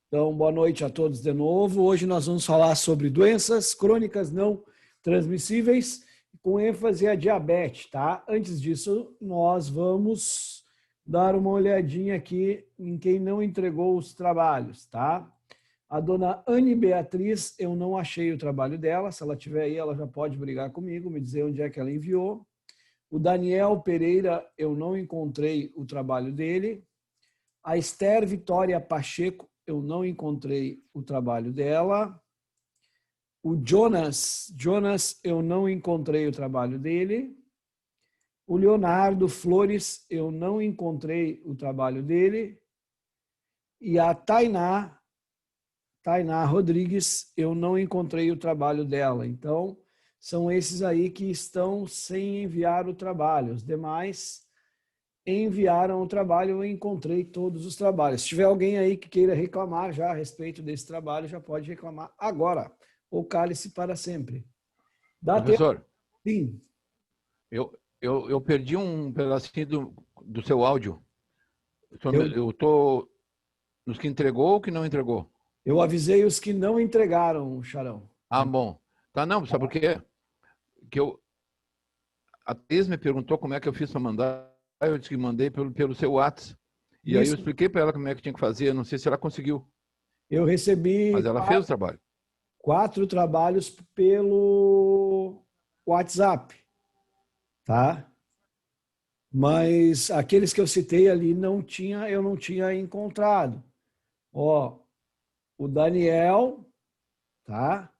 Então, boa noite a todos de novo. Hoje nós vamos falar sobre doenças crônicas não transmissíveis, com ênfase a diabetes, tá? Antes disso, nós vamos dar uma olhadinha aqui em quem não entregou os trabalhos, tá? A dona Anne Beatriz, eu não achei o trabalho dela. Se ela estiver aí, ela já pode brigar comigo, me dizer onde é que ela enviou. O Daniel Pereira, eu não encontrei o trabalho dele. A Esther Vitória Pacheco, eu não encontrei o trabalho dela. O Jonas, eu não encontrei o trabalho dele. O Leonardo Flores, eu não encontrei o trabalho dele. E a Tainá Rodrigues, eu não encontrei o trabalho dela. Então, são esses aí que estão sem enviar o trabalho. Os demais enviaram o trabalho, eu encontrei todos os trabalhos. Se tiver alguém aí que queira reclamar já a respeito desse trabalho, já pode reclamar agora, ou cale-se para sempre. Dá Professor, tempo? Sim. eu perdi um pedacinho do seu áudio. Eu estou nos que entregou ou que não entregou? Eu avisei os que não entregaram, Charão. Ah, bom. Tá, não, sabe por quê? A Thaís me perguntou como é que eu fiz para mandar, eu disse que mandei pelo seu WhatsApp. E aí eu expliquei para ela como é que tinha que fazer, não sei se ela conseguiu. Eu recebi mas ela fez o trabalho. 4 trabalhos pelo WhatsApp, tá? Mas aqueles que eu citei ali eu não tinha encontrado. Ó, o Daniel, tá?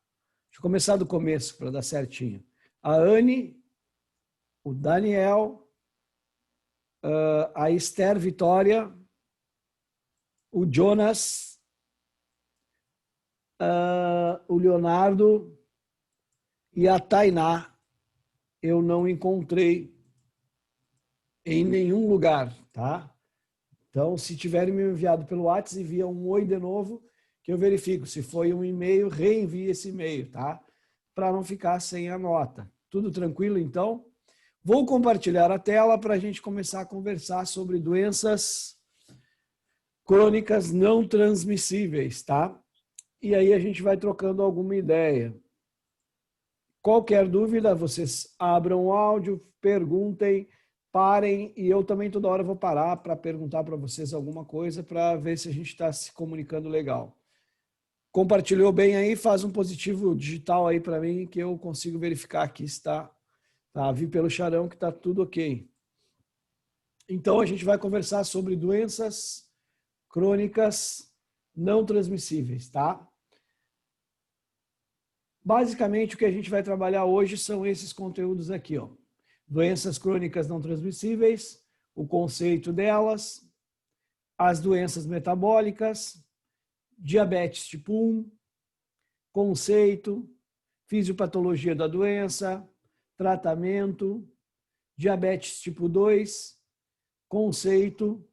Deixa eu começar do começo para dar certinho. A Anne, o Daniel, a Esther Vitória, o Jonas, o Leonardo e a Tainá. Eu não encontrei em nenhum lugar, tá? Então, se tiverem me enviado pelo WhatsApp, envia um oi de novo, que eu verifico. Se foi um e-mail, reenvie esse e-mail, tá? Para não ficar sem a nota. Tudo tranquilo, então? Vou compartilhar a tela para a gente começar a conversar sobre doenças crônicas não transmissíveis, tá? E aí a gente vai trocando alguma ideia. Qualquer dúvida, vocês abram o áudio, perguntem, parem, e eu também toda hora vou parar para perguntar para vocês alguma coisa para ver se a gente está se comunicando legal. Compartilhou bem aí? Faz um positivo digital aí para mim que eu consigo verificar aqui se está. Tá, vi pelo Charão que está tudo ok. Então a gente vai conversar sobre doenças crônicas não transmissíveis, tá? Basicamente o que a gente vai trabalhar hoje são esses conteúdos aqui, ó. Doenças crônicas não transmissíveis, o conceito delas, as doenças metabólicas, diabetes tipo 1, conceito, fisiopatologia da doença, tratamento, diabetes tipo 2, conceito,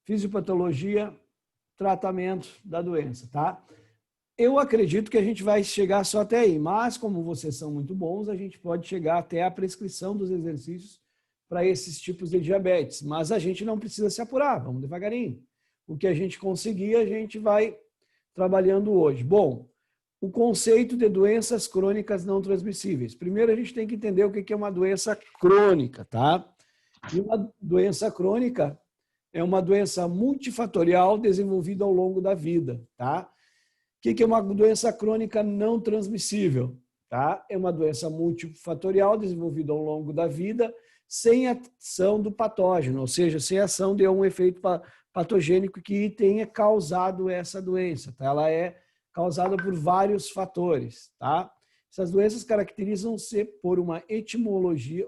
fisiopatologia, tratamento da doença, tá? Eu acredito que a gente vai chegar só até aí, mas como vocês são muito bons, a gente pode chegar até a prescrição dos exercícios para esses tipos de diabetes, mas a gente não precisa se apurar, vamos devagarinho. O que a gente conseguir, a gente vai trabalhando hoje. Bom, o conceito de doenças crônicas não transmissíveis. Primeiro, a gente tem que entender o que é uma doença crônica, tá? E uma doença crônica é uma doença multifatorial desenvolvida ao longo da vida, tá? O que é uma doença crônica não transmissível? Tá? É uma doença multifatorial desenvolvida ao longo da vida sem ação do patógeno, ou seja, sem ação de um efeito patogênico que tenha causado essa doença. Tá? Ela é causada por vários fatores. Tá? Essas doenças caracterizam-se por uma etiologia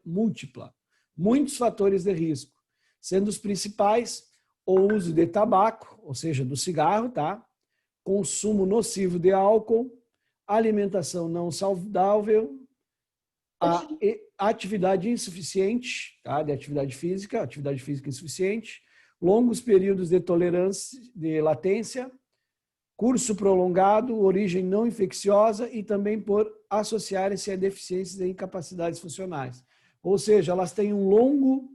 múltipla. Muitos fatores de risco, sendo os principais o uso de tabaco, ou seja, do cigarro, tá? Consumo nocivo de álcool, alimentação não saudável, a atividade insuficiente, tá? De atividade física insuficiente, longos períodos de tolerância, de latência, curso prolongado, origem não infecciosa e também por associarem-se a deficiências e incapacidades funcionais. Ou seja, elas têm um longo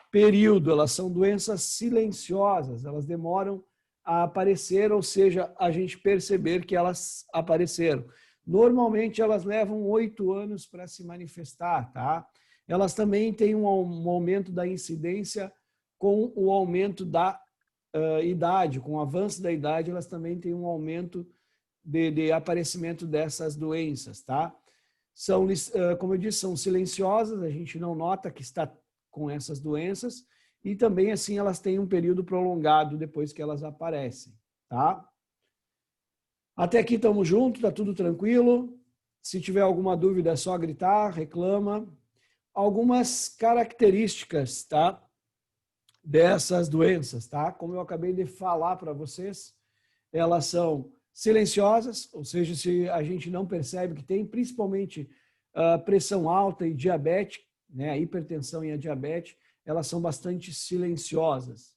período, elas são doenças silenciosas, elas demoram a aparecer, ou seja, a gente perceber que elas apareceram. Normalmente elas levam 8 anos para se manifestar, tá? Elas também têm um aumento da incidência com o aumento da idade, com o avanço da idade, elas também têm um aumento de aparecimento dessas doenças, tá? São, como eu disse, são silenciosas, a gente não nota que está com essas doenças, e também, assim, elas têm um período prolongado depois que elas aparecem, tá? Até aqui estamos juntos, tá tudo tranquilo. Se tiver alguma dúvida, é só gritar, reclama. Algumas características, tá? Dessas doenças, tá? Como eu acabei de falar para vocês, elas são silenciosas, ou seja, se a gente não percebe que tem, principalmente pressão alta e diabetes, né? A hipertensão e a diabetes, elas são bastante silenciosas.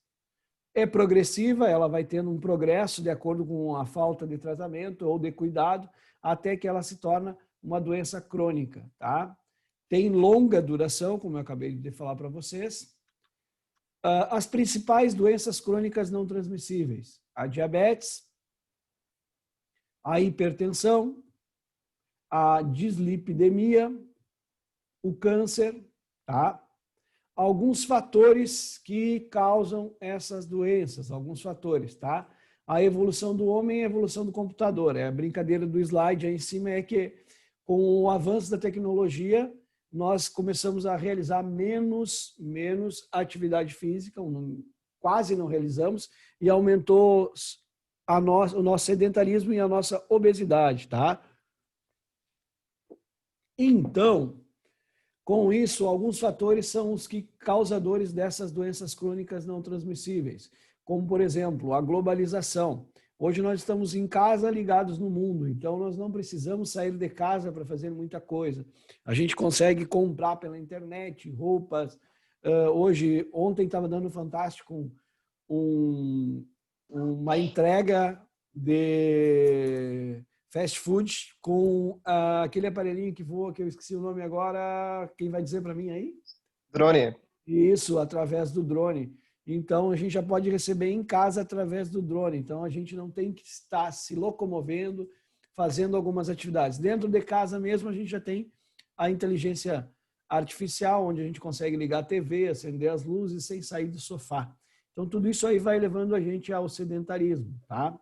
É progressiva, ela vai tendo um progresso de acordo com a falta de tratamento ou de cuidado, até que ela se torna uma doença crônica, tá? Tem longa duração, como eu acabei de falar para vocês. As principais doenças crônicas não transmissíveis: a diabetes, a hipertensão, a dislipidemia, o câncer, tá? Alguns fatores que causam essas doenças, alguns fatores, tá? A evolução do homem e a evolução do computador. A brincadeira do slide aí em cima é que, com o avanço da tecnologia, nós começamos a realizar menos atividade física, quase não realizamos, e aumentou o nosso sedentarismo e a nossa obesidade, tá? Então, com isso, alguns fatores são os que causadores dessas doenças crônicas não transmissíveis, como, por exemplo, a globalização. Hoje nós estamos em casa ligados no mundo, então nós não precisamos sair de casa para fazer muita coisa. A gente consegue comprar pela internet roupas. Ontem estava dando fantástico uma entrega de fast food com aquele aparelhinho que voa, que eu esqueci o nome agora. Quem vai dizer para mim aí? Drone. Isso, através do drone. Então, a gente já pode receber em casa através do drone. Então, a gente não tem que estar se locomovendo, fazendo algumas atividades. Dentro de casa mesmo, a gente já tem a inteligência artificial, onde a gente consegue ligar a TV, acender as luzes sem sair do sofá. Então, tudo isso aí vai levando a gente ao sedentarismo, tá?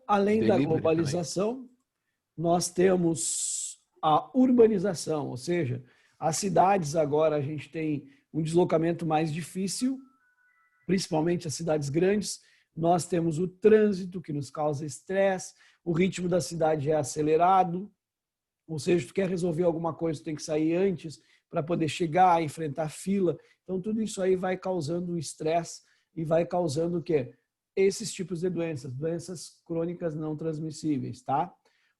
Além da globalização, nós temos a urbanização, ou seja, as cidades agora a gente tem um deslocamento mais difícil, principalmente as cidades grandes. Nós temos o trânsito, que nos causa estresse, o ritmo da cidade é acelerado, ou seja, tu quer resolver alguma coisa, tu tem que sair antes para poder chegar, enfrentar fila. Então, tudo isso aí vai causando um estresse e vai causando o quê? Esses tipos de doenças crônicas não transmissíveis, tá?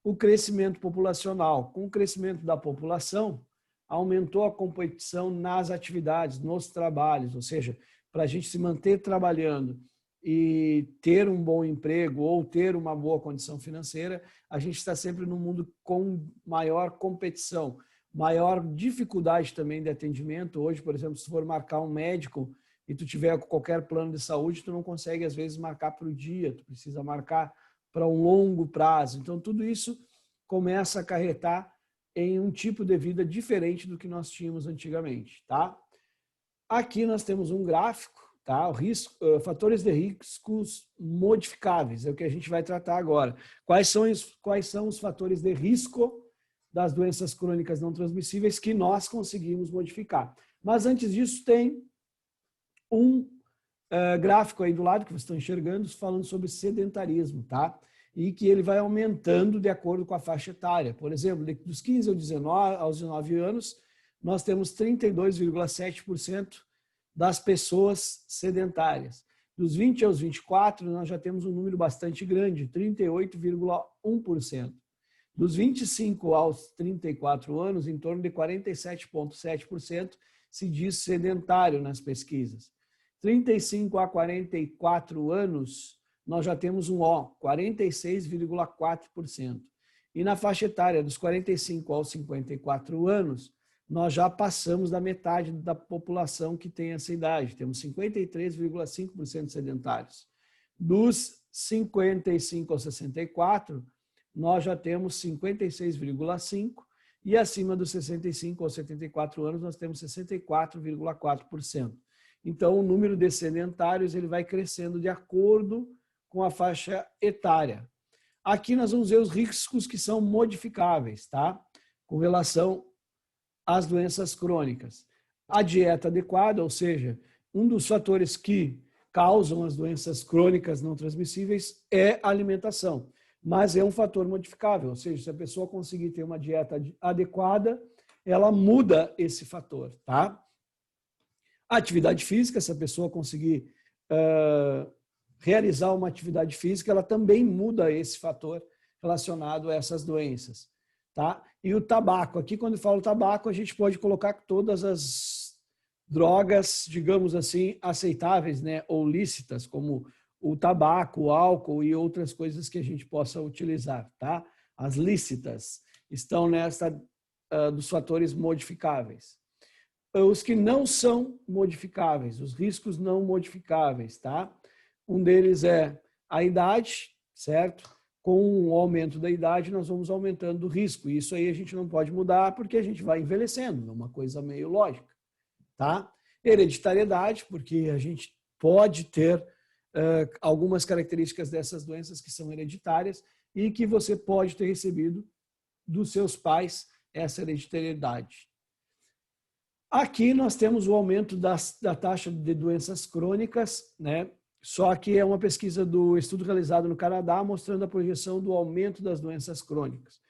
O crescimento populacional. Com o crescimento da população, aumentou a competição nas atividades, nos trabalhos, ou seja, para a gente se manter trabalhando e ter um bom emprego ou ter uma boa condição financeira, a gente está sempre num mundo com maior competição, maior dificuldade também de atendimento. Hoje, por exemplo, se for marcar um médico e tu tiver qualquer plano de saúde, tu não consegue, às vezes, marcar para o dia, tu precisa marcar para um longo prazo. Então, tudo isso começa a acarretar em um tipo de vida diferente do que nós tínhamos antigamente, tá? Aqui nós temos um gráfico, tá? Fatores de riscos modificáveis, é o que a gente vai tratar agora. Quais são os fatores de risco das doenças crônicas não transmissíveis que nós conseguimos modificar? Mas antes disso, tem um gráfico aí do lado que vocês estão enxergando, falando sobre sedentarismo, tá? E que ele vai aumentando de acordo com a faixa etária. Por exemplo, dos 15 aos 19 anos, nós temos 32,7% das pessoas sedentárias. Dos 20 aos 24, nós já temos um número bastante grande, 38,1%. Dos 25 aos 34 anos, em torno de 47,7% se diz sedentário nas pesquisas. 35 a 44 anos, nós já temos um O, 46,4%. E na faixa etária dos 45 aos 54 anos, nós já passamos da metade da população que tem essa idade. Temos 53,5% sedentários. Dos 55 aos 64, nós já temos 56,5%, e acima dos 65 aos 74 anos, nós temos 64,4%. Então, o número de sedentários ele vai crescendo de acordo com a faixa etária. Aqui nós vamos ver os riscos que são modificáveis, tá? Com relação às doenças crônicas. A dieta adequada, ou seja, um dos fatores que causam as doenças crônicas não transmissíveis é a alimentação, mas é um fator modificável, ou seja, se a pessoa conseguir ter uma dieta adequada, ela muda esse fator, tá? A atividade física, se a pessoa conseguir realizar uma atividade física, ela também muda esse fator relacionado a essas doenças, tá? E o tabaco, aqui quando eu falo tabaco, a gente pode colocar todas as drogas, digamos assim, aceitáveis, né, ou lícitas, como o tabaco, o álcool e outras coisas que a gente possa utilizar, tá? As lícitas estão nessa dos fatores modificáveis. Os que não são modificáveis, os riscos não modificáveis, tá? Um deles é a idade, certo? Com o aumento da idade, nós vamos aumentando o risco. Isso aí a gente não pode mudar porque a gente vai envelhecendo, é uma coisa meio lógica, tá? Hereditariedade, porque a gente pode ter algumas características dessas doenças que são hereditárias e que você pode ter recebido dos seus pais essa hereditariedade. Aqui nós temos o aumento da taxa de doenças crônicas, né? Só que é uma pesquisa do estudo realizado no Canadá mostrando a projeção do aumento das doenças crônicas.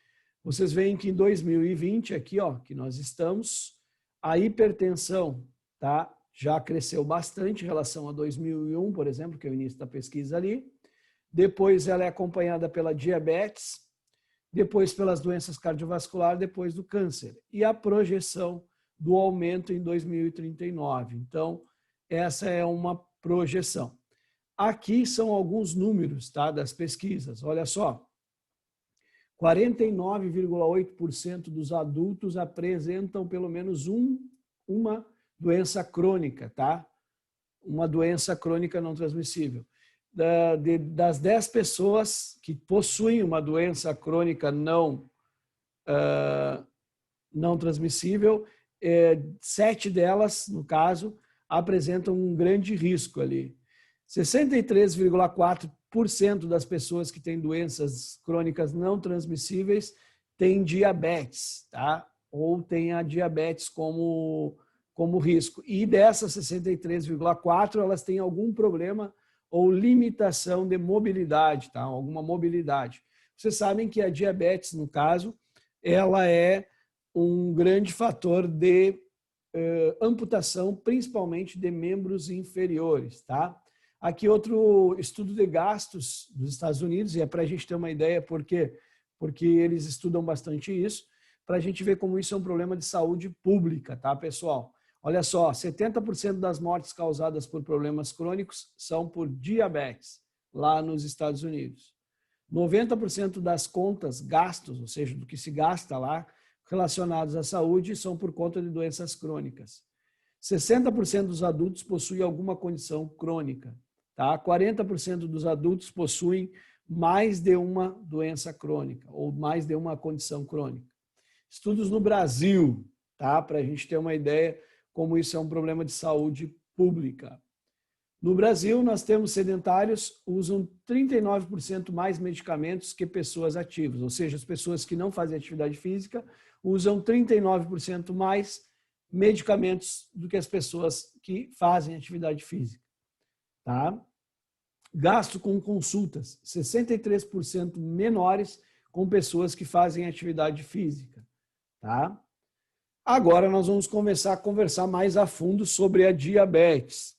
Vocês veem que em 2020, aqui, ó, que nós estamos, a hipertensão, tá? Já cresceu bastante em relação a 2001, por exemplo, que é o início da pesquisa ali. Depois ela é acompanhada pela diabetes, depois pelas doenças cardiovasculares, depois do câncer. E a projeção do aumento em 2039. Então, essa é uma projeção. Aqui são alguns números, tá, das pesquisas. Olha só, 49,8% dos adultos apresentam pelo menos uma doença crônica, tá? Uma doença crônica não transmissível. Das 10 pessoas que possuem uma doença crônica não transmissível, 7 delas, no caso, apresentam um grande risco ali. 63,4% das pessoas que têm doenças crônicas não transmissíveis têm diabetes, tá? Ou têm a diabetes como risco. E dessas 63,4%, elas têm algum problema ou limitação de mobilidade, tá? Alguma mobilidade. Vocês sabem que a diabetes, no caso, ela é um grande fator de amputação, principalmente de membros inferiores, tá? Aqui outro estudo de gastos dos Estados Unidos, e é para a gente ter uma ideia porque eles estudam bastante isso, para a gente ver como isso é um problema de saúde pública, tá, pessoal? Olha só, 70% das mortes causadas por problemas crônicos são por diabetes, lá nos Estados Unidos. 90% das contas, gastos, ou seja, do que se gasta lá, relacionados à saúde, são por conta de doenças crônicas. 60% dos adultos possuem alguma condição crônica. Tá? 40% dos adultos possuem mais de uma doença crônica ou mais de uma condição crônica. Estudos no Brasil, tá? Para a gente ter uma ideia como isso é um problema de saúde pública. No Brasil, nós temos sedentários usam 39% mais medicamentos que pessoas ativas, ou seja, as pessoas que não fazem atividade física usam 39% mais medicamentos do que as pessoas que fazem atividade física. Tá? Gasto com consultas, 63% menores com pessoas que fazem atividade física. Tá? Agora nós vamos começar a conversar mais a fundo sobre a diabetes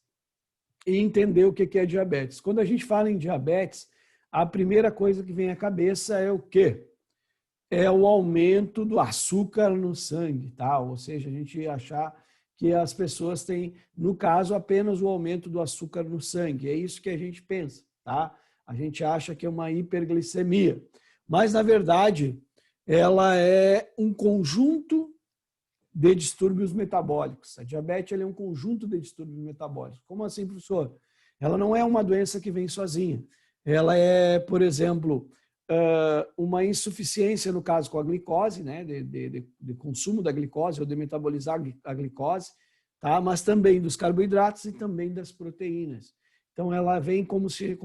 e entender o que é diabetes. Quando a gente fala em diabetes, a primeira coisa que vem à cabeça é o quê? É o aumento do açúcar no sangue, tá? Ou seja, a gente achar que as pessoas têm, no caso, apenas o aumento do açúcar no sangue. É isso que a gente pensa, tá? A gente acha que é uma hiperglicemia. Mas, na verdade, ela é um conjunto de distúrbios metabólicos. A diabetes é um conjunto de distúrbios metabólicos. Como assim, professor? Ela não é uma doença que vem sozinha. Ela é, por exemplo, uma insuficiência, no caso, com a glicose, né, de consumo da glicose ou de metabolizar a glicose, tá? Mas também dos carboidratos e também das proteínas. Então, ela vem como se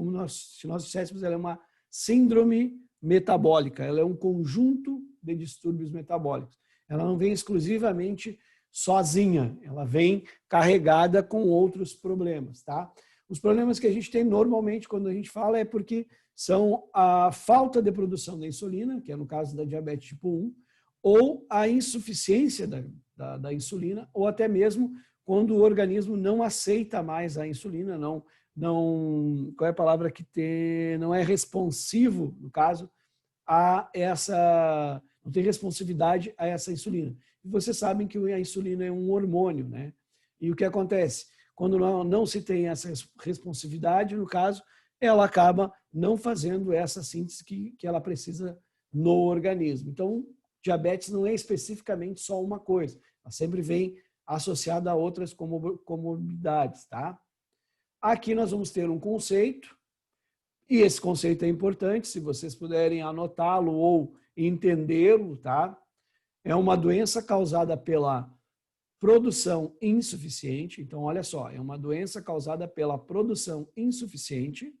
nós disséssemos, ela é uma síndrome metabólica, ela é um conjunto de distúrbios metabólicos. Ela não vem exclusivamente sozinha, ela vem carregada com outros problemas, tá? Os problemas que a gente tem normalmente quando a gente fala é porque são a falta de produção da insulina, que é no caso da diabetes tipo 1, ou a insuficiência da insulina, ou até mesmo quando o organismo não aceita mais a insulina, qual é a palavra que tem, não é responsivo, no caso, não tem responsividade a essa insulina. E vocês sabem que a insulina é um hormônio, né? E o que acontece? Quando não se tem essa responsividade, no caso, ela acaba não fazendo essa síntese que ela precisa no organismo. Então, diabetes não é especificamente só uma coisa, ela sempre vem associada a outras comorbidades, tá? Aqui nós vamos ter um conceito, e esse conceito é importante, se vocês puderem anotá-lo ou entendê-lo, tá? É uma doença causada pela produção insuficiente. Então, olha só, é uma doença causada pela produção insuficiente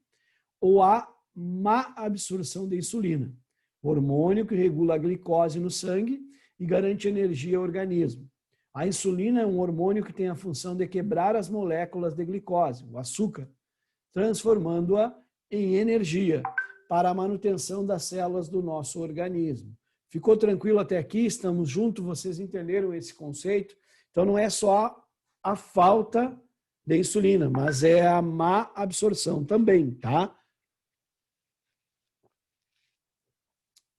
ou a má absorção de insulina, hormônio que regula a glicose no sangue e garante energia ao organismo. A insulina é um hormônio que tem a função de quebrar as moléculas de glicose, o açúcar, transformando-a em energia para a manutenção das células do nosso organismo. Ficou tranquilo até aqui? Estamos juntos? Vocês entenderam esse conceito? Então, não é só a falta de insulina, mas é a má absorção também, tá?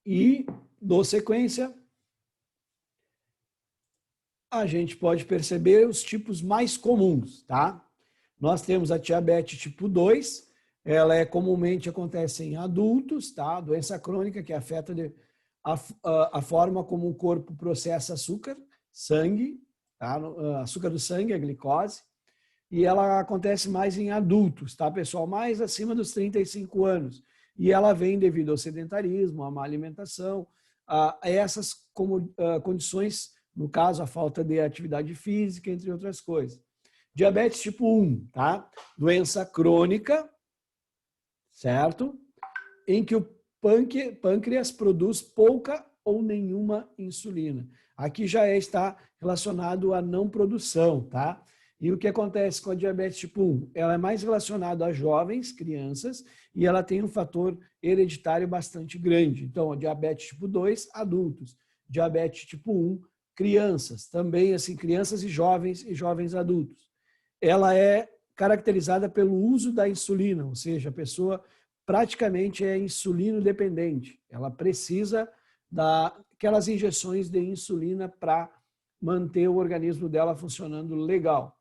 E, dou sequência, a gente pode perceber os tipos mais comuns, tá? Nós temos a diabetes tipo 2, ela comumente acontece em adultos, tá? Doença crônica que afeta a forma como o corpo processa açúcar, sangue, tá? Açúcar do sangue, a glicose, e ela acontece mais em adultos, tá, pessoal? Mais acima dos 35 anos. E ela vem devido ao sedentarismo, à má alimentação, a essas condições, no caso, a falta de atividade física, entre outras coisas. Diabetes tipo 1, tá? Doença crônica, certo? Em que o pâncreas produz pouca ou nenhuma insulina. Aqui já está relacionado à não produção, tá? E o que acontece com a diabetes tipo 1? Ela é mais relacionada a jovens, crianças, e ela tem um fator hereditário bastante grande. Então, a diabetes tipo 2, adultos. Diabetes tipo 1, crianças. Também, assim, crianças e jovens adultos. Ela é caracterizada pelo uso da insulina, ou seja, a pessoa praticamente é insulino dependente. Ela precisa daquelas injeções de insulina para manter o organismo dela funcionando legal.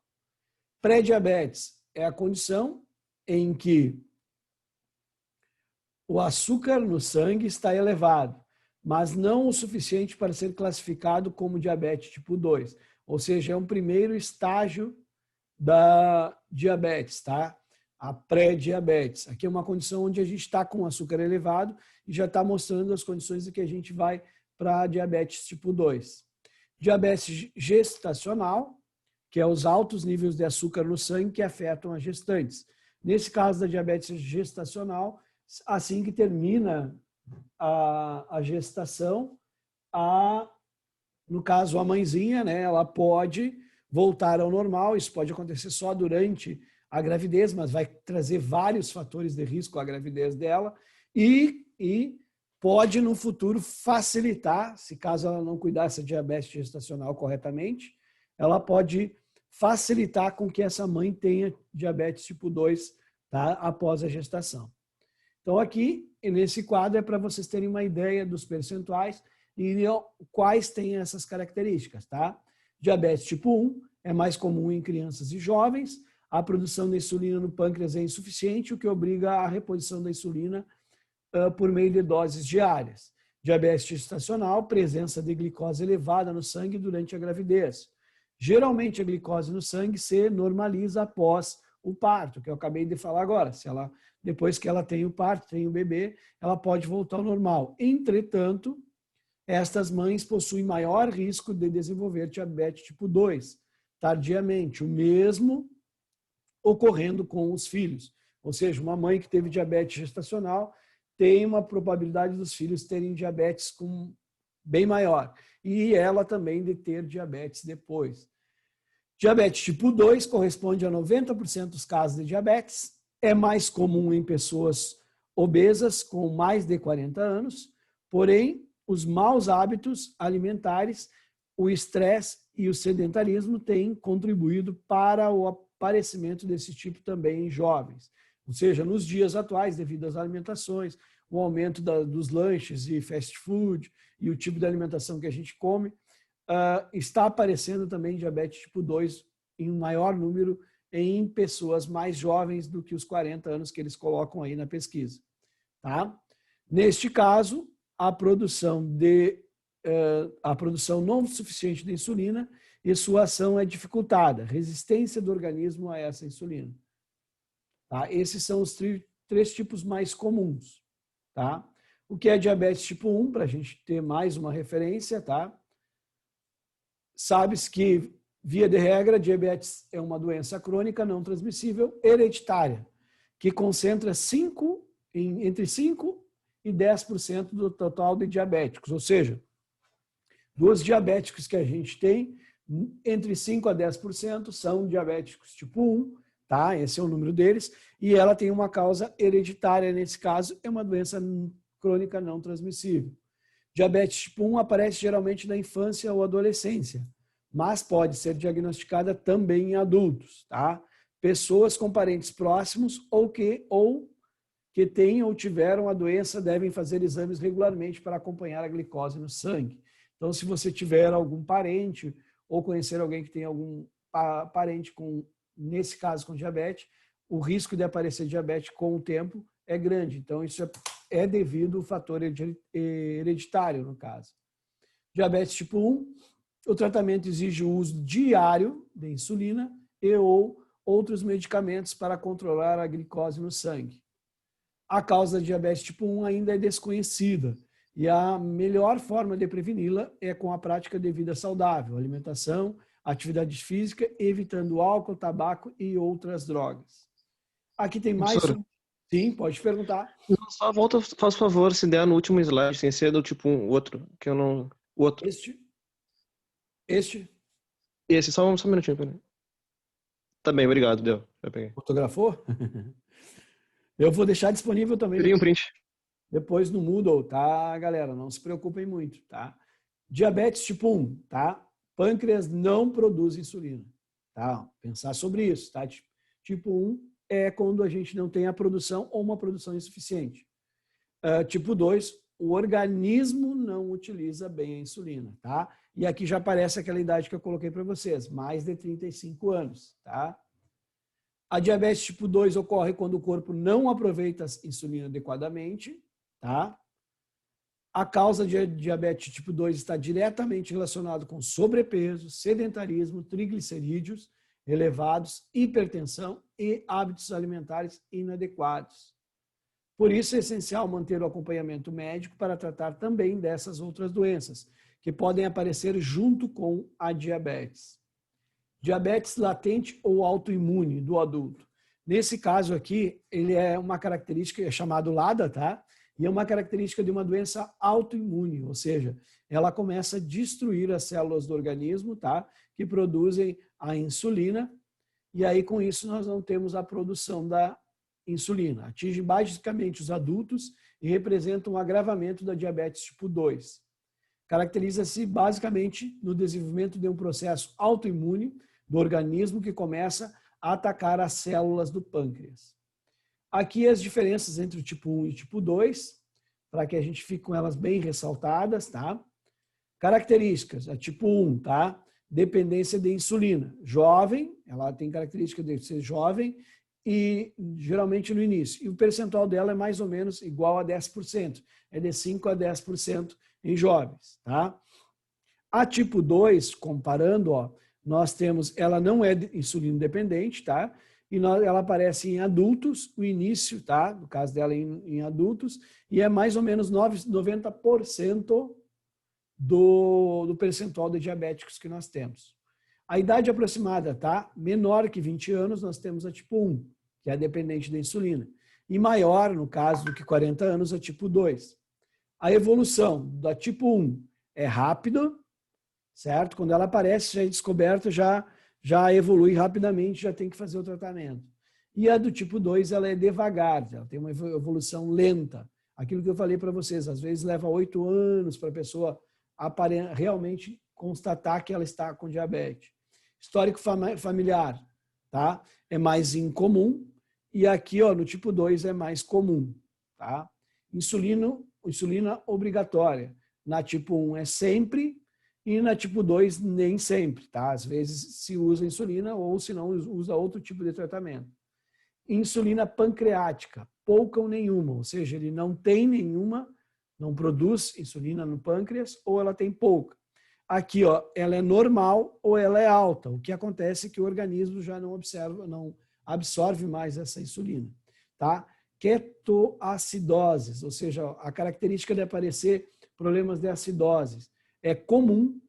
Pré-diabetes é a condição em que o açúcar no sangue está elevado, mas não o suficiente para ser classificado como diabetes tipo 2. Ou seja, é um primeiro estágio da diabetes, tá? A pré-diabetes. Aqui é uma condição onde a gente está com açúcar elevado e já está mostrando as condições de que a gente vai para a diabetes tipo 2. Diabetes gestacional, que é os altos níveis de açúcar no sangue que afetam as gestantes. Nesse caso da diabetes gestacional, assim que termina a gestação, no caso a mãezinha, né, ela pode voltar ao normal. Isso pode acontecer só durante a gravidez, mas vai trazer vários fatores de risco à gravidez dela e pode no futuro facilitar, se caso ela não cuidar dessa diabetes gestacional corretamente, ela pode facilitar com que essa mãe tenha diabetes tipo 2, tá, após a gestação. Então aqui, nesse quadro, é para vocês terem uma ideia dos percentuais e quais têm essas características, tá? Diabetes tipo 1 é mais comum em crianças e jovens. A produção de insulina no pâncreas é insuficiente, o que obriga à reposição da insulina por meio de doses diárias. Diabetes gestacional, presença de glicose elevada no sangue durante a gravidez. Geralmente, a glicose no sangue se normaliza após o parto, que eu acabei de falar agora. Se ela, depois que ela tem o parto, tem o bebê, ela pode voltar ao normal. Entretanto, estas mães possuem maior risco de desenvolver diabetes tipo 2, tardiamente, o mesmo ocorrendo com os filhos. Ou seja, uma mãe que teve diabetes gestacional tem uma probabilidade dos filhos terem diabetes bem maior. E ela também de ter diabetes depois. Diabetes tipo 2 corresponde a 90% dos casos de diabetes. É mais comum em pessoas obesas com mais de 40 anos, porém, os maus hábitos alimentares, o estresse e o sedentarismo têm contribuído para o aparecimento desse tipo também em jovens. Ou seja, nos dias atuais, devido às alimentações, o aumento dos lanches e fast food e o tipo de alimentação que a gente come, está aparecendo também diabetes tipo 2 em um maior número em pessoas mais jovens do que os 40 anos que eles colocam aí na pesquisa. Tá? Neste caso, a produção não suficiente de insulina e sua ação é dificultada, resistência do organismo a essa insulina. Tá? Esses são os três tipos mais comuns. Tá? O que é diabetes tipo 1, para a gente ter mais uma referência, tá? Sabe-se que, via de regra, diabetes é uma doença crônica não transmissível hereditária, que concentra entre 5% e 10% do total de diabéticos. Ou seja, dos diabéticos que a gente tem, entre 5% a 10% são diabéticos tipo 1, tá? Esse é o número deles, e ela tem uma causa hereditária, nesse caso, é uma doença crônica não transmissível. Diabetes tipo 1 aparece geralmente na infância ou adolescência, mas pode ser diagnosticada também em adultos, tá? Pessoas com parentes próximos ou que tenham ou tiveram a doença devem fazer exames regularmente para acompanhar a glicose no sangue. Então, se você tiver algum parente ou conhecer alguém que tem algum parente nesse caso com diabetes, o risco de aparecer diabetes com o tempo é grande. Então, isso é devido ao fator hereditário, no caso. Diabetes tipo 1, o tratamento exige o uso diário de insulina ou outros medicamentos para controlar a glicose no sangue. A causa de diabetes tipo 1 ainda é desconhecida e a melhor forma de preveni-la é com a prática de vida saudável, alimentação, atividade física, evitando álcool, tabaco e outras drogas. Aqui tem mais... Sim, pode perguntar. Só volta, faz favor, se der no último slide, sem ser do tipo um outro, que eu não... O outro. Esse, só um minutinho. Peraí. Tá bem, obrigado, deu. Já peguei. Fotografou? Eu vou deixar disponível também. Queria um print. Depois no Moodle, tá, galera? Não se preocupem muito, tá? Diabetes tipo 1, tá? Pâncreas não produz insulina, tá? Pensar sobre isso, tá? Tipo 1 é quando a gente não tem a produção ou uma produção insuficiente. Tipo 2, o organismo não utiliza bem a insulina, tá? E aqui já aparece aquela idade que eu coloquei para vocês, mais de 35 anos, tá? A diabetes tipo 2 ocorre quando o corpo não aproveita a insulina adequadamente, tá? A causa de diabetes tipo 2 está diretamente relacionada com sobrepeso, sedentarismo, triglicerídeos elevados, hipertensão e hábitos alimentares inadequados. Por isso é essencial manter o acompanhamento médico para tratar também dessas outras doenças, que podem aparecer junto com a diabetes. Diabetes latente ou autoimune do adulto. Nesse caso aqui, ele é uma característica, é chamado LADA, tá? E é uma característica de uma doença autoimune, ou seja, ela começa a destruir as células do organismo, tá? Que produzem a insulina, e aí com isso nós não temos a produção da insulina. Atinge basicamente os adultos e representa um agravamento da diabetes tipo 2. Caracteriza-se basicamente no desenvolvimento de um processo autoimune do organismo que começa a atacar as células do pâncreas. Aqui as diferenças entre o tipo 1 e o tipo 2, para que a gente fique com elas bem ressaltadas, tá? Características, a tipo 1, tá? Dependência de insulina. Jovem, ela tem característica de ser jovem e geralmente no início. E o percentual dela é mais ou menos igual a 10%. É de 5% a 10% em jovens, tá? A tipo 2, comparando, ó, nós temos, ela não é insulina dependente, tá? e ela aparece em adultos, o início, tá? No caso dela em adultos, e é mais ou menos 90% do percentual de diabéticos que nós temos. A idade aproximada, tá? Menor que 20 anos, nós temos a tipo 1, que é dependente da insulina. E maior, no caso do que 40 anos, a tipo 2. A evolução da tipo 1 é rápida, certo? Quando ela aparece, já é descoberta, já evolui rapidamente, já tem que fazer o tratamento. E a do tipo 2, ela é devagar, ela tem uma evolução lenta. Aquilo que eu falei para vocês, às vezes leva 8 anos para a pessoa realmente constatar que ela está com diabetes. Histórico familiar, tá? É mais incomum, e aqui, ó, no tipo 2 é mais comum, tá? Insulina obrigatória. Na tipo 1 é sempre, e na tipo 2 nem sempre, tá? Às vezes se usa insulina ou se não usa outro tipo de tratamento. Insulina pancreática, pouca ou nenhuma, ou seja, ele não tem nenhuma, não produz insulina no pâncreas ou ela tem pouca. Aqui, ó, ela é normal ou ela é alta. O que acontece é que o organismo já não absorve mais essa insulina, tá? Ketoacidoses, ou seja, a característica de aparecer problemas de acidose é comum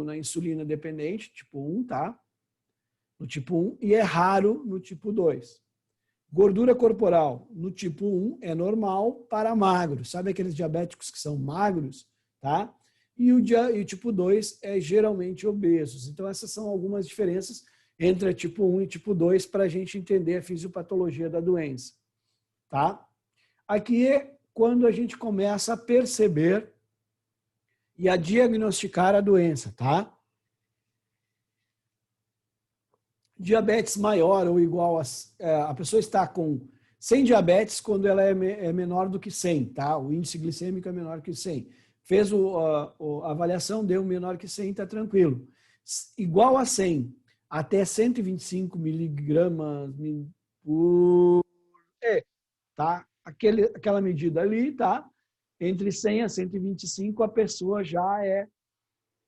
na insulina dependente, tipo 1, tá? No tipo 1, e é raro no tipo 2. Gordura corporal, no tipo 1, é normal para magros. Sabe aqueles diabéticos que são magros, tá? E o tipo 2 é geralmente obesos. Então, essas são algumas diferenças entre a tipo 1 e tipo 2 para a gente entender a fisiopatologia da doença, tá? Aqui é quando a gente começa a perceber e a diagnosticar a doença, tá? Diabetes maior ou igual a pessoa está com 100 diabetes quando ela é menor do que 100, tá? O índice glicêmico é menor que 100. Fez a avaliação, deu menor que 100, tá tranquilo. Igual a 100 até 125 miligramas por... tá? Aquela medida ali, tá? Entre 100 a 125, a pessoa já é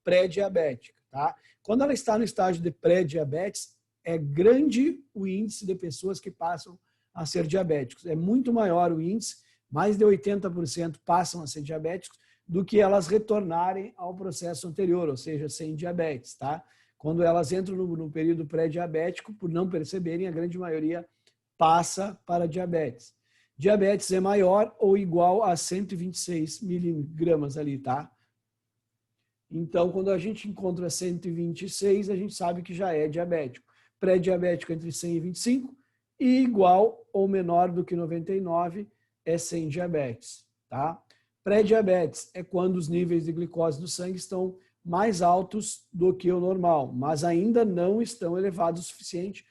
pré-diabética, tá? Quando ela está no estágio de pré-diabetes, é grande o índice de pessoas que passam a ser diabéticos. É muito maior o índice, mais de 80% passam a ser diabéticos, do que elas retornarem ao processo anterior, ou seja, sem diabetes, tá? Quando elas entram no período pré-diabético, por não perceberem, a grande maioria passa para diabetes. Diabetes é maior ou igual a 126 miligramas ali, tá? Então, quando a gente encontra 126, a gente sabe que já é diabético. Pré-diabético entre 100 e 25 e igual ou menor do que 99 é sem diabetes, tá? Pré-diabetes é quando os níveis de glicose do sangue estão mais altos do que o normal, mas ainda não estão elevados o suficiente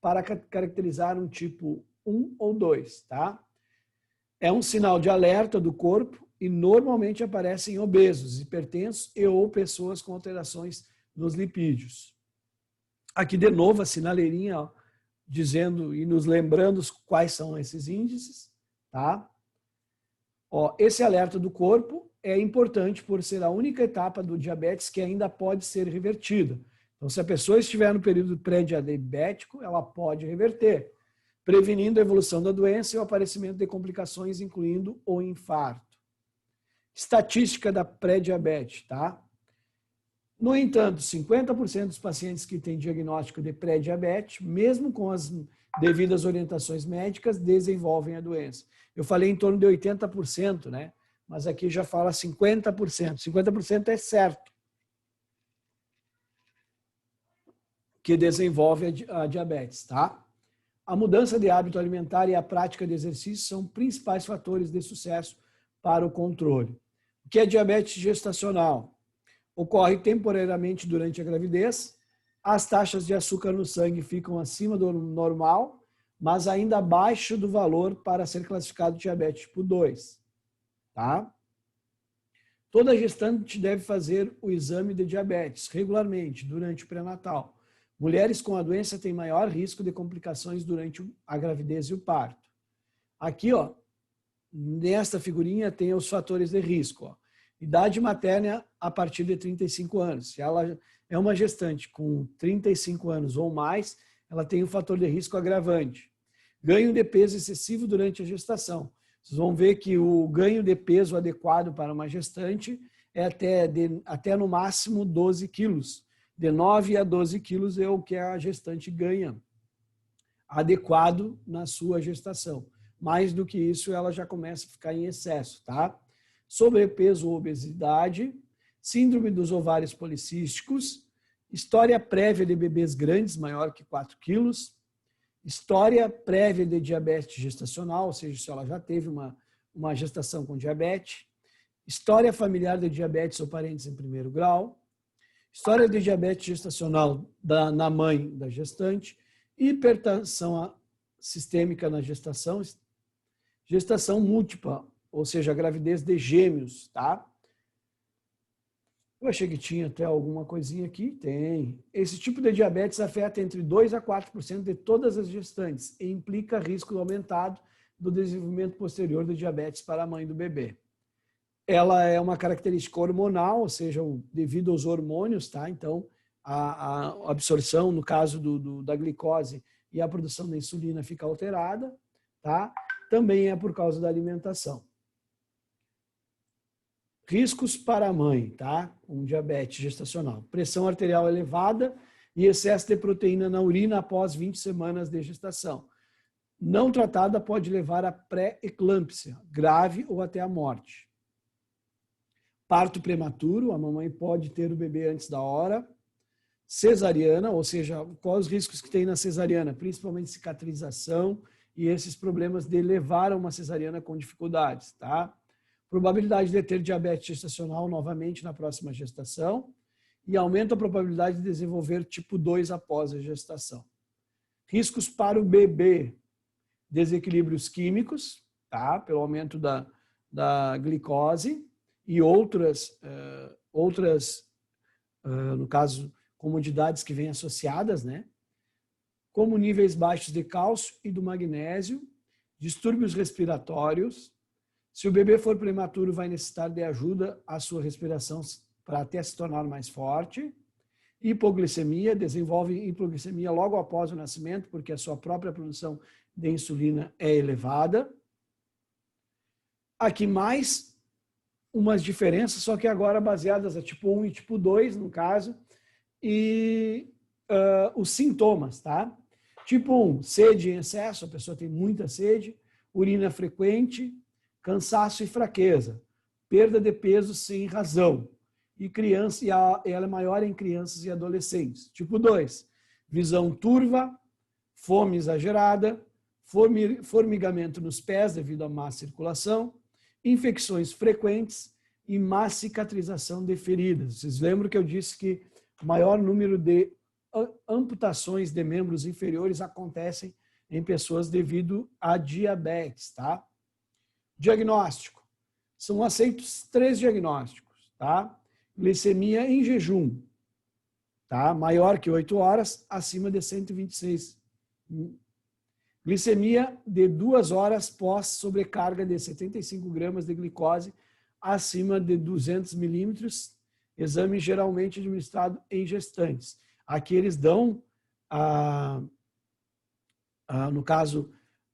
para caracterizar um tipo 1 ou 2, tá? É um sinal de alerta do corpo e normalmente aparece em obesos, hipertensos e ou pessoas com alterações nos lipídios. Aqui de novo a sinaleirinha, ó, dizendo e nos lembrando quais são esses índices, tá? Ó, esse alerta do corpo é importante por ser a única etapa do diabetes que ainda pode ser revertida. Então, se a pessoa estiver no período pré-diabético, ela pode reverter, prevenindo a evolução da doença e o aparecimento de complicações, incluindo o infarto. Estatística da pré-diabetes, tá? No entanto, 50% dos pacientes que têm diagnóstico de pré-diabetes, mesmo com as devidas orientações médicas, desenvolvem a doença. Eu falei em torno de 80%, né? Mas aqui já fala 50%. 50% é certo que desenvolve a diabetes, tá? A mudança de hábito alimentar e a prática de exercício são principais fatores de sucesso para o controle. O que é diabetes gestacional? Ocorre temporariamente durante a gravidez, as taxas de açúcar no sangue ficam acima do normal, mas ainda abaixo do valor para ser classificado diabetes tipo 2. Tá? Toda gestante deve fazer o exame de diabetes regularmente durante o pré-natal. Mulheres com a doença têm maior risco de complicações durante a gravidez e o parto. Aqui, ó, nesta figurinha tem os fatores de risco. Ó. Idade materna a partir de 35 anos. Se ela é uma gestante com 35 anos ou mais, ela tem um fator de risco agravante. Ganho de peso excessivo durante a gestação. Vocês vão ver que o ganho de peso adequado para uma gestante é até no máximo 12 quilos. De 9 a 12 quilos é o que a gestante ganha adequado na sua gestação. Mais do que isso, ela já começa a ficar em excesso, tá? Sobrepeso ou obesidade, síndrome dos ovários policísticos, história prévia de bebês grandes, maior que 4 quilos, história prévia de diabetes gestacional, ou seja, se ela já teve uma gestação com diabetes, história familiar de diabetes ou parentes em primeiro grau, história de diabetes gestacional na mãe da gestante, hipertensão sistêmica na gestação, gestação múltipla, ou seja, gravidez de gêmeos, tá? Eu achei que tinha até alguma coisinha aqui. Tem. Esse tipo de diabetes afeta entre 2 a 4% de todas as gestantes e implica risco aumentado do desenvolvimento posterior do diabetes para a mãe do bebê. Ela é uma característica hormonal, ou seja, devido aos hormônios, tá? Então, a absorção, no caso da glicose e a produção da insulina fica alterada, tá? Também é por causa da alimentação. Riscos para a mãe, tá? Com diabetes gestacional. Pressão arterial elevada e excesso de proteína na urina após 20 semanas de gestação. Não tratada pode levar a pré-eclâmpsia, grave ou até a morte. Parto prematuro, a mamãe pode ter o bebê antes da hora. Cesariana, ou seja, quais os riscos que tem na cesariana? Principalmente cicatrização e esses problemas de levar a uma cesariana com dificuldades, tá? Probabilidade de ter diabetes gestacional novamente na próxima gestação e aumenta a probabilidade de desenvolver tipo 2 após a gestação. Riscos para o bebê, desequilíbrios químicos, tá? Pelo aumento da glicose e outras, no caso, comodidades que vêm associadas, né? Como níveis baixos de cálcio e do magnésio, distúrbios respiratórios. Se o bebê for prematuro, vai necessitar de ajuda à sua respiração para até se tornar mais forte. Hipoglicemia, desenvolve hipoglicemia logo após o nascimento, porque a sua própria produção de insulina é elevada. Aqui mais umas diferenças, só que agora baseadas a tipo 1 e tipo 2, no caso, e os sintomas, tá? Tipo 1, sede em excesso, a pessoa tem muita sede, urina frequente, cansaço e fraqueza, perda de peso sem razão, e ela é maior em crianças e adolescentes. Tipo 2, visão turva, fome exagerada, formigamento nos pés devido à má circulação, infecções frequentes e má cicatrização de feridas. Vocês lembram que eu disse que o maior número de amputações de membros inferiores acontecem em pessoas devido a diabetes, tá? Diagnóstico. São aceitos 3 diagnósticos, tá? Glicemia em jejum, tá? Maior que 8 horas, acima de 126. Glicemia de 2 horas pós sobrecarga de 75 gramas de glicose, acima de 200 milímetros, exame geralmente administrado em gestantes. Aqui eles dão, no caso,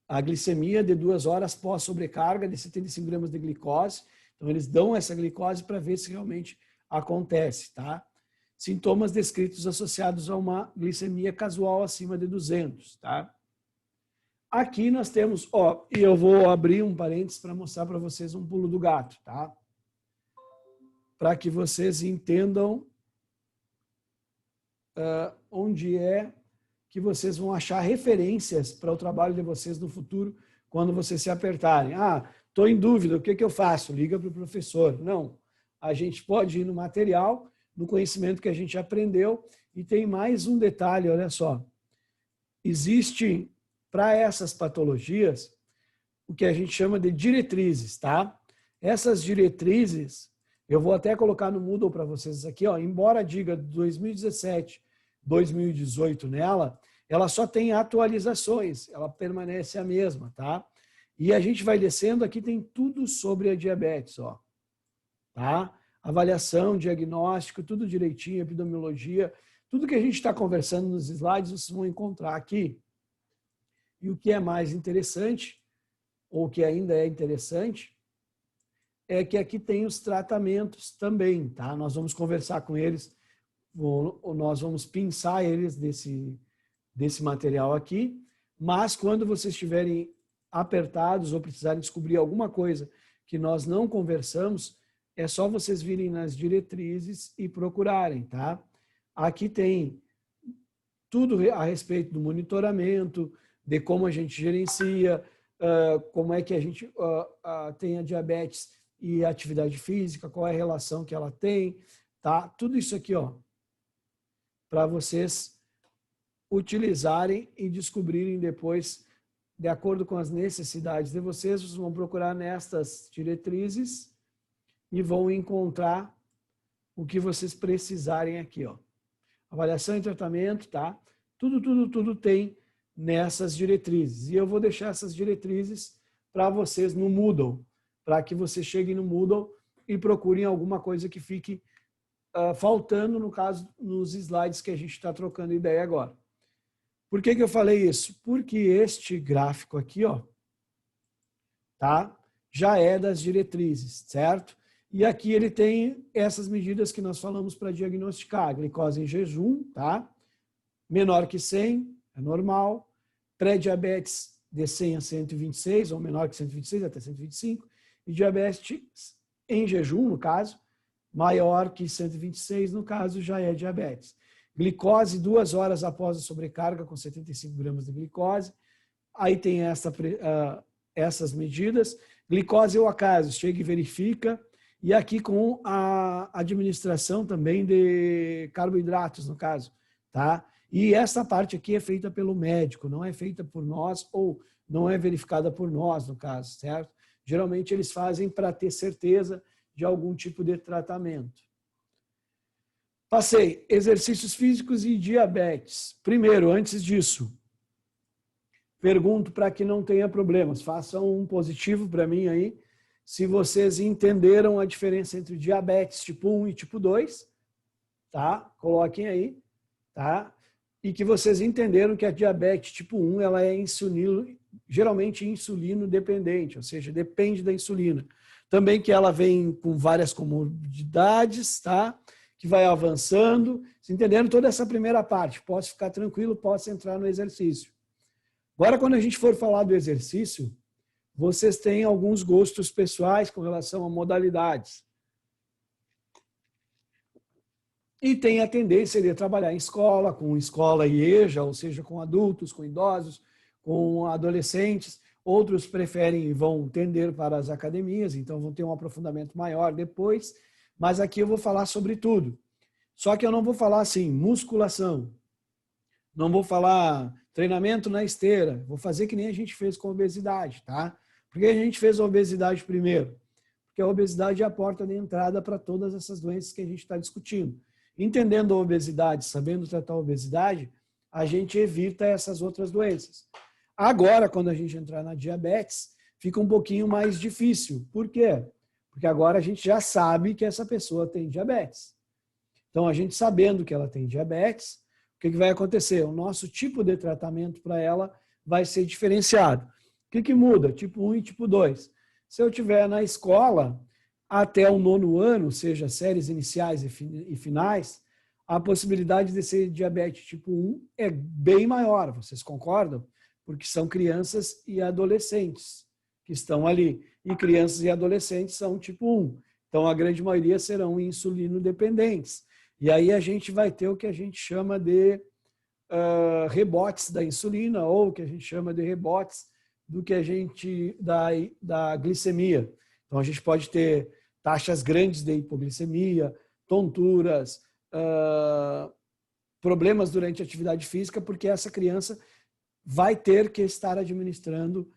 a glicemia de 2 horas pós sobrecarga de 75 gramas de glicose. Então, eles dão essa glicose para ver se realmente acontece, tá? Sintomas descritos associados a uma glicemia casual acima de 200, tá? Aqui nós temos, e eu vou abrir um parênteses para mostrar para vocês um pulo do gato, tá? Para que vocês entendam onde é que vocês vão achar referências para o trabalho de vocês no futuro, quando vocês se apertarem. Estou em dúvida, o que eu faço? Liga para o professor. Não, a gente pode ir no material, no conhecimento que a gente aprendeu, e tem mais um detalhe, olha só. Existe, para essas patologias, o que a gente chama de diretrizes, tá? Essas diretrizes, eu vou até colocar no Moodle para vocês aqui, embora diga 2017, 2018 nela, ela só tem atualizações, ela permanece a mesma, tá? E a gente vai descendo, aqui tem tudo sobre a diabetes, tá? Avaliação, diagnóstico, tudo direitinho, epidemiologia, Tudo que a gente está conversando nos slides, vocês vão encontrar aqui. E o que é mais interessante, ou que ainda é interessante, é que aqui tem os tratamentos também, tá? Nós vamos conversar com eles, nós vamos pinçar eles desse material aqui, mas quando vocês estiverem apertados ou precisarem descobrir alguma coisa que nós não conversamos, é só vocês virem nas diretrizes e procurarem, tá? Aqui tem tudo a respeito do monitoramento, de como a gente gerencia, como é que a gente tem a diabetes e a atividade física, qual é a relação que ela tem, tá? Tudo isso aqui, ó, para vocês utilizarem e descobrirem depois, de acordo com as necessidades de vocês, vocês vão procurar nestas diretrizes e vão encontrar o que vocês precisarem aqui, ó. Avaliação e tratamento, tá? Tudo tem nessas diretrizes. E eu vou deixar essas diretrizes para vocês no Moodle, para que vocês cheguem no Moodle e procurem alguma coisa que fique faltando, no caso, nos slides que a gente está trocando ideia agora. Por que eu falei isso? Porque este gráfico aqui, ó, tá? Já é das diretrizes, certo? E aqui ele tem essas medidas que nós falamos para diagnosticar. Glicose em jejum, tá? Menor que 100, é normal. Pré-diabetes de 100 a 126, ou menor que 126 até 125. E diabetes em jejum, no caso, maior que 126, no caso, já é diabetes. Glicose 2 horas após a sobrecarga, com 75 gramas de glicose. Aí tem essas medidas. Glicose ao acaso, chega e verifica. E aqui com a administração também de carboidratos, no caso, tá? E essa parte aqui é feita pelo médico, não é feita por nós ou não é verificada por nós, no caso, certo? Geralmente eles fazem para ter certeza de algum tipo de tratamento. Passei, exercícios físicos e diabetes. Primeiro, antes disso, pergunto para que não tenha problemas. Façam um positivo para mim aí, se vocês entenderam a diferença entre diabetes tipo 1 e tipo 2, tá? Coloquem aí, tá? E que vocês entenderam que a diabetes tipo 1, ela é geralmente insulino dependente, ou seja, depende da insulina. Também que ela vem com várias comorbidades, tá? Que vai avançando. Vocês entenderam toda essa primeira parte? Posso ficar tranquilo, posso entrar no exercício. Agora, quando a gente for falar do exercício, vocês têm alguns gostos pessoais com relação a modalidades. E tem a tendência de trabalhar em escola, com escola e EJA, ou seja, com adultos, com idosos, com adolescentes. Outros preferem e vão tender para as academias, então vão ter um aprofundamento maior depois. Mas aqui eu vou falar sobre tudo. Só que eu não vou falar assim, musculação. Não vou falar treinamento na esteira. Vou fazer que nem a gente fez com a obesidade, tá? Por que a gente fez a obesidade primeiro? Porque a obesidade é a porta de entrada para todas essas doenças que a gente está discutindo. Entendendo a obesidade, sabendo tratar a obesidade, a gente evita essas outras doenças. Agora, quando a gente entrar na diabetes, fica um pouquinho mais difícil. Por quê? Porque agora a gente já sabe que essa pessoa tem diabetes. Então, a gente sabendo que ela tem diabetes, o que vai acontecer? O nosso tipo de tratamento para ela vai ser diferenciado. O que muda? Tipo 1 e tipo 2. Se eu estiver na escola até o 9º ano, seja séries iniciais e finais, a possibilidade de ser diabetes tipo 1 é bem maior. Vocês concordam? Porque são crianças e adolescentes que estão ali. E crianças e adolescentes são tipo 1. Então, a grande maioria serão insulino dependentes. E aí a gente vai ter o que a gente chama de rebotes da insulina, ou o que a gente chama de rebotes do que a gente da glicemia. Então, a gente pode ter taxas grandes de hipoglicemia, tonturas, problemas durante a atividade física, porque essa criança vai ter que estar administrando,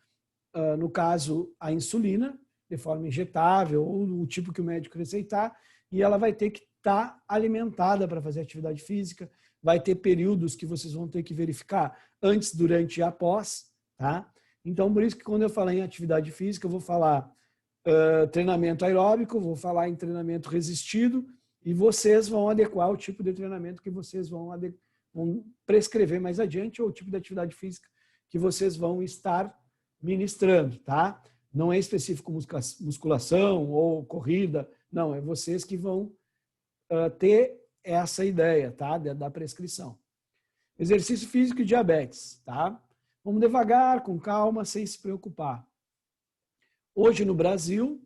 no caso, a insulina, de forma injetável, ou o tipo que o médico receitar, e ela vai ter que estar alimentada para fazer atividade física, vai ter períodos que vocês vão ter que verificar antes, durante e após, tá? Então, por isso que quando eu falar em atividade física, eu vou falar treinamento aeróbico, vou falar em treinamento resistido e vocês vão adequar o tipo de treinamento que vocês vão prescrever mais adiante ou o tipo de atividade física que vocês vão estar ministrando, tá? Não é específico musculação ou corrida, não, é vocês que vão ter essa ideia, tá? Da prescrição. Exercício físico e diabetes, tá? Vamos devagar, com calma, sem se preocupar. Hoje no Brasil,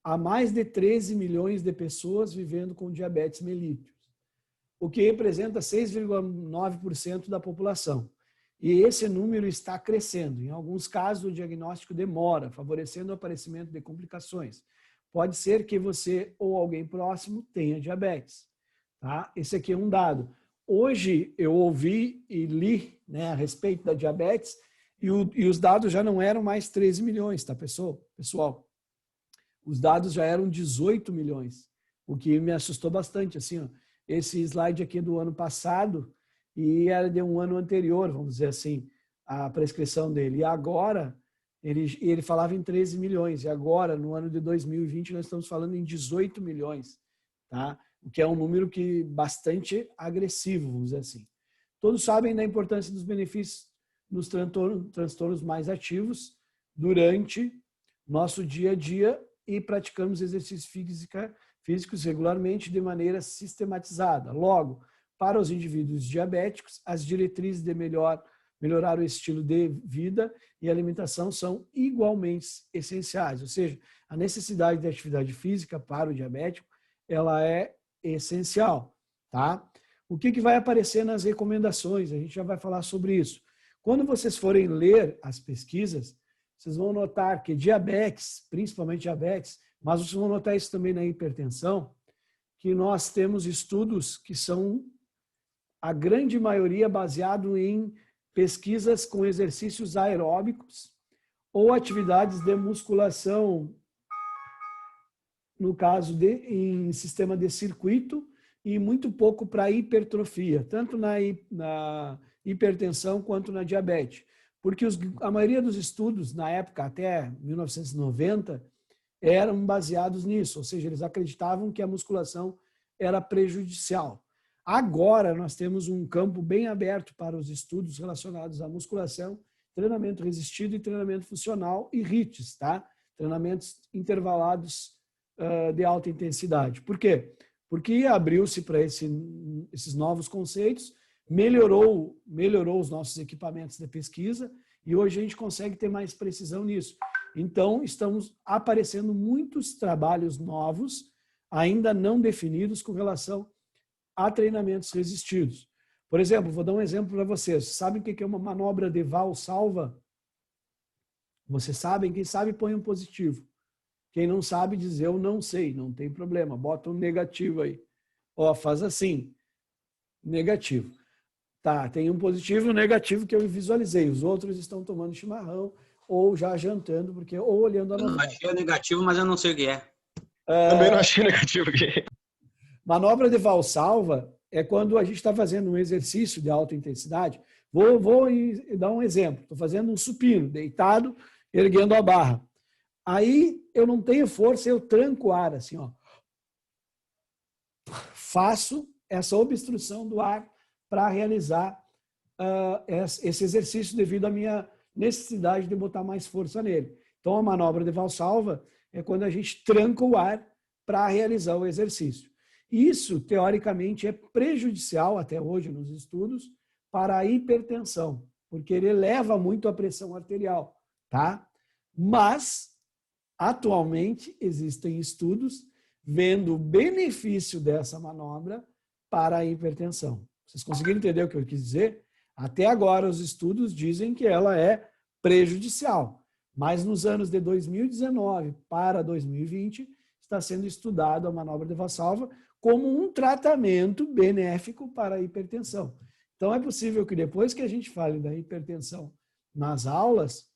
há mais de 13 milhões de pessoas vivendo com diabetes mellitus, o que representa 6,9% da população. E esse número está crescendo. Em alguns casos, o diagnóstico demora, favorecendo o aparecimento de complicações. Pode ser que você ou alguém próximo tenha diabetes. Tá? Esse aqui é um dado. Hoje eu ouvi e li, né, a respeito da diabetes e os dados já não eram mais 13 milhões, tá, pessoal? Os dados já eram 18 milhões, o que me assustou bastante. Assim, ó, esse slide aqui é do ano passado e era de um ano anterior, vamos dizer assim, a prescrição dele. E agora, ele falava em 13 milhões, e agora, no ano de 2020, nós estamos falando em 18 milhões, tá? O que é um número bastante agressivo, vamos dizer assim. Todos sabem da importância dos benefícios nos transtornos mais ativos durante nosso dia a dia e praticamos exercícios físicos regularmente de maneira sistematizada. Logo, para os indivíduos diabéticos, as diretrizes de melhorar o estilo de vida e alimentação são igualmente essenciais. Ou seja, a necessidade de atividade física para o diabético, ela é essencial, tá? O que vai aparecer nas recomendações? A gente já vai falar sobre isso. Quando vocês forem ler as pesquisas, vocês vão notar que diabetes, principalmente diabetes, mas vocês vão notar isso também na hipertensão, que nós temos estudos que são, a grande maioria, baseado em pesquisas com exercícios aeróbicos ou atividades de musculação, no caso em sistema de circuito, e muito pouco para hipertrofia, tanto na hipertensão quanto na diabetes. Porque a maioria dos estudos, na época, até 1990, eram baseados nisso, ou seja, eles acreditavam que a musculação era prejudicial. Agora, nós temos um campo bem aberto para os estudos relacionados à musculação, treinamento resistido e treinamento funcional e HIITs, tá? Treinamentos intervalados de alta intensidade. Por quê? Porque abriu-se para esses novos conceitos, melhorou os nossos equipamentos de pesquisa e hoje a gente consegue ter mais precisão nisso. Então, estamos aparecendo muitos trabalhos novos, ainda não definidos, com relação a treinamentos resistidos. Por exemplo, vou dar um exemplo para vocês. Sabem o que é uma manobra de valsalva? Vocês sabem? Quem sabe põe um positivo. Quem não sabe diz eu não sei, não tem problema. Bota um negativo aí. Ó, faz assim. Negativo. Tá, tem um positivo e um negativo que eu visualizei. Os outros estão tomando chimarrão ou já jantando, ou olhando a novela. Eu achei negativo, mas eu não sei o que é. Também não achei negativo aqui. Manobra de valsalva é quando a gente está fazendo um exercício de alta intensidade. Vou dar um exemplo. Estou fazendo um supino, deitado, erguendo a barra. Aí eu não tenho força, eu tranco o ar assim, ó. Faço essa obstrução do ar para realizar esse exercício devido à minha necessidade de botar mais força nele. Então, a manobra de valsalva é quando a gente tranca o ar para realizar o exercício. Isso, teoricamente, é prejudicial, até hoje nos estudos, para a hipertensão, porque ele eleva muito a pressão arterial, tá? Mas, atualmente, existem estudos vendo o benefício dessa manobra para a hipertensão. Vocês conseguiram entender o que eu quis dizer? Até agora, os estudos dizem que ela é prejudicial, mas nos anos de 2019 para 2020, está sendo estudada a manobra de valsalva como um tratamento benéfico para a hipertensão. Então, é possível que depois que a gente fale da hipertensão nas aulas,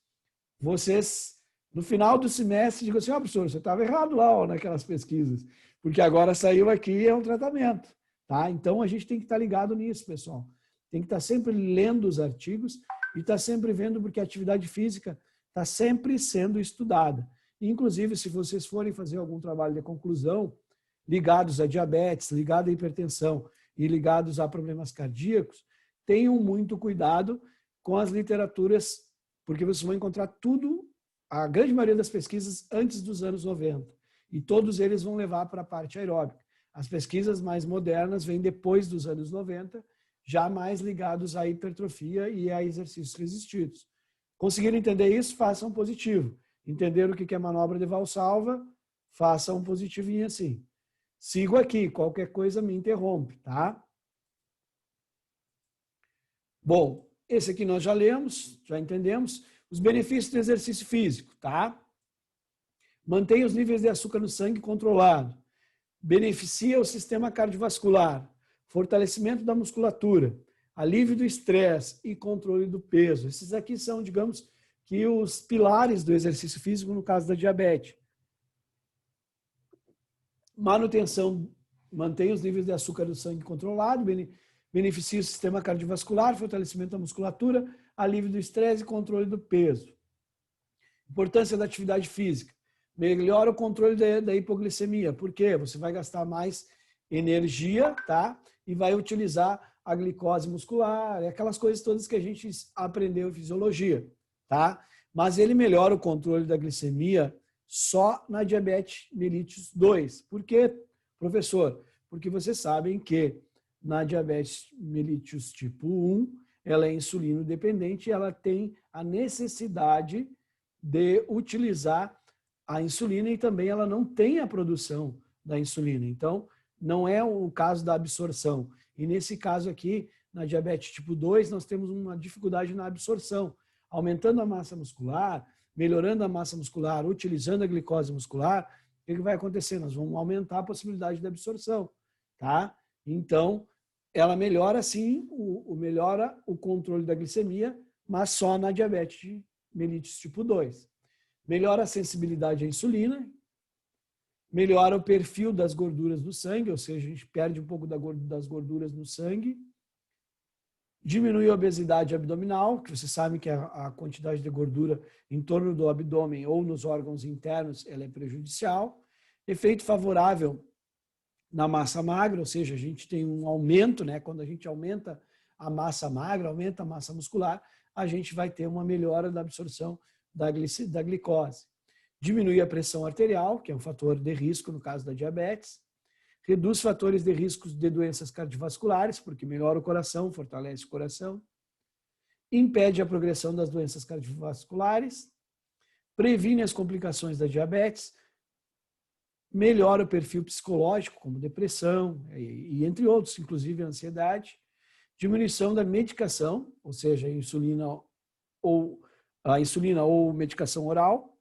vocês, no final do semestre, digam assim, professor, você estava errado lá naquelas pesquisas, porque agora saiu aqui e é um tratamento. Tá? Então, a gente tem que estar ligado nisso, pessoal. Tem que estar sempre lendo os artigos e estar sempre vendo, porque a atividade física está sempre sendo estudada. Inclusive, se vocês forem fazer algum trabalho de conclusão, ligados a diabetes, ligados à hipertensão e ligados a problemas cardíacos, tenham muito cuidado com as literaturas, porque vocês vão encontrar tudo, a grande maioria das pesquisas, antes dos anos 90. E todos eles vão levar para a parte aeróbica. As pesquisas mais modernas vêm depois dos anos 90, já mais ligados à hipertrofia e a exercícios resistidos. Conseguiram entender isso? Façam positivo. Entenderam o que é manobra de Valsalva? Façam um positivinho assim. Sigo aqui, qualquer coisa me interrompe, tá? Bom, esse aqui nós já lemos, já entendemos. Os benefícios do exercício físico, tá? Mantém os níveis de açúcar no sangue controlado. Beneficia o sistema cardiovascular. Fortalecimento da musculatura. Alívio do estresse e controle do peso. Esses aqui são, digamos, que os pilares do exercício físico no caso da diabetes. Manutenção, mantém os níveis de açúcar do sangue controlado, beneficia o sistema cardiovascular, fortalecimento da musculatura, alívio do estresse e controle do peso. Importância da atividade física. Melhora o controle da hipoglicemia. Por quê? Você vai gastar mais energia, tá? E vai utilizar a glicose muscular, aquelas coisas todas que a gente aprendeu em fisiologia, tá? Mas ele melhora o controle da glicemia só na diabetes mellitus 2. Por quê, professor? Porque vocês sabem que na diabetes mellitus tipo 1, ela é insulino dependente e ela tem a necessidade de utilizar a insulina e também ela não tem a produção da insulina. Então, não é o caso da absorção. E nesse caso aqui, na diabetes tipo 2, nós temos uma dificuldade na absorção. Aumentando a massa muscular, melhorando a massa muscular, utilizando a glicose muscular, o que vai acontecer? Nós vamos aumentar a possibilidade de absorção, tá? Então, ela melhora sim, melhora o controle da glicemia, mas só na diabetes mellitus tipo 2. Melhora a sensibilidade à insulina, melhora o perfil das gorduras do sangue, ou seja, a gente perde um pouco das gorduras no sangue, diminui a obesidade abdominal, que vocês sabem que a quantidade de gordura em torno do abdômen ou nos órgãos internos ela é prejudicial, efeito favorável na massa magra, ou seja, a gente tem um aumento, né? Quando a gente aumenta a massa magra, aumenta a massa muscular, a gente vai ter uma melhora da absorção da glicose. Diminui a pressão arterial, que é um fator de risco no caso da diabetes. Reduz fatores de risco de doenças cardiovasculares, porque melhora o coração, fortalece o coração. Impede a progressão das doenças cardiovasculares. Previne as complicações da diabetes. Melhora o perfil psicológico, como depressão, e entre outros, inclusive a ansiedade. Diminuição da medicação, ou seja, a insulina ou medicação oral,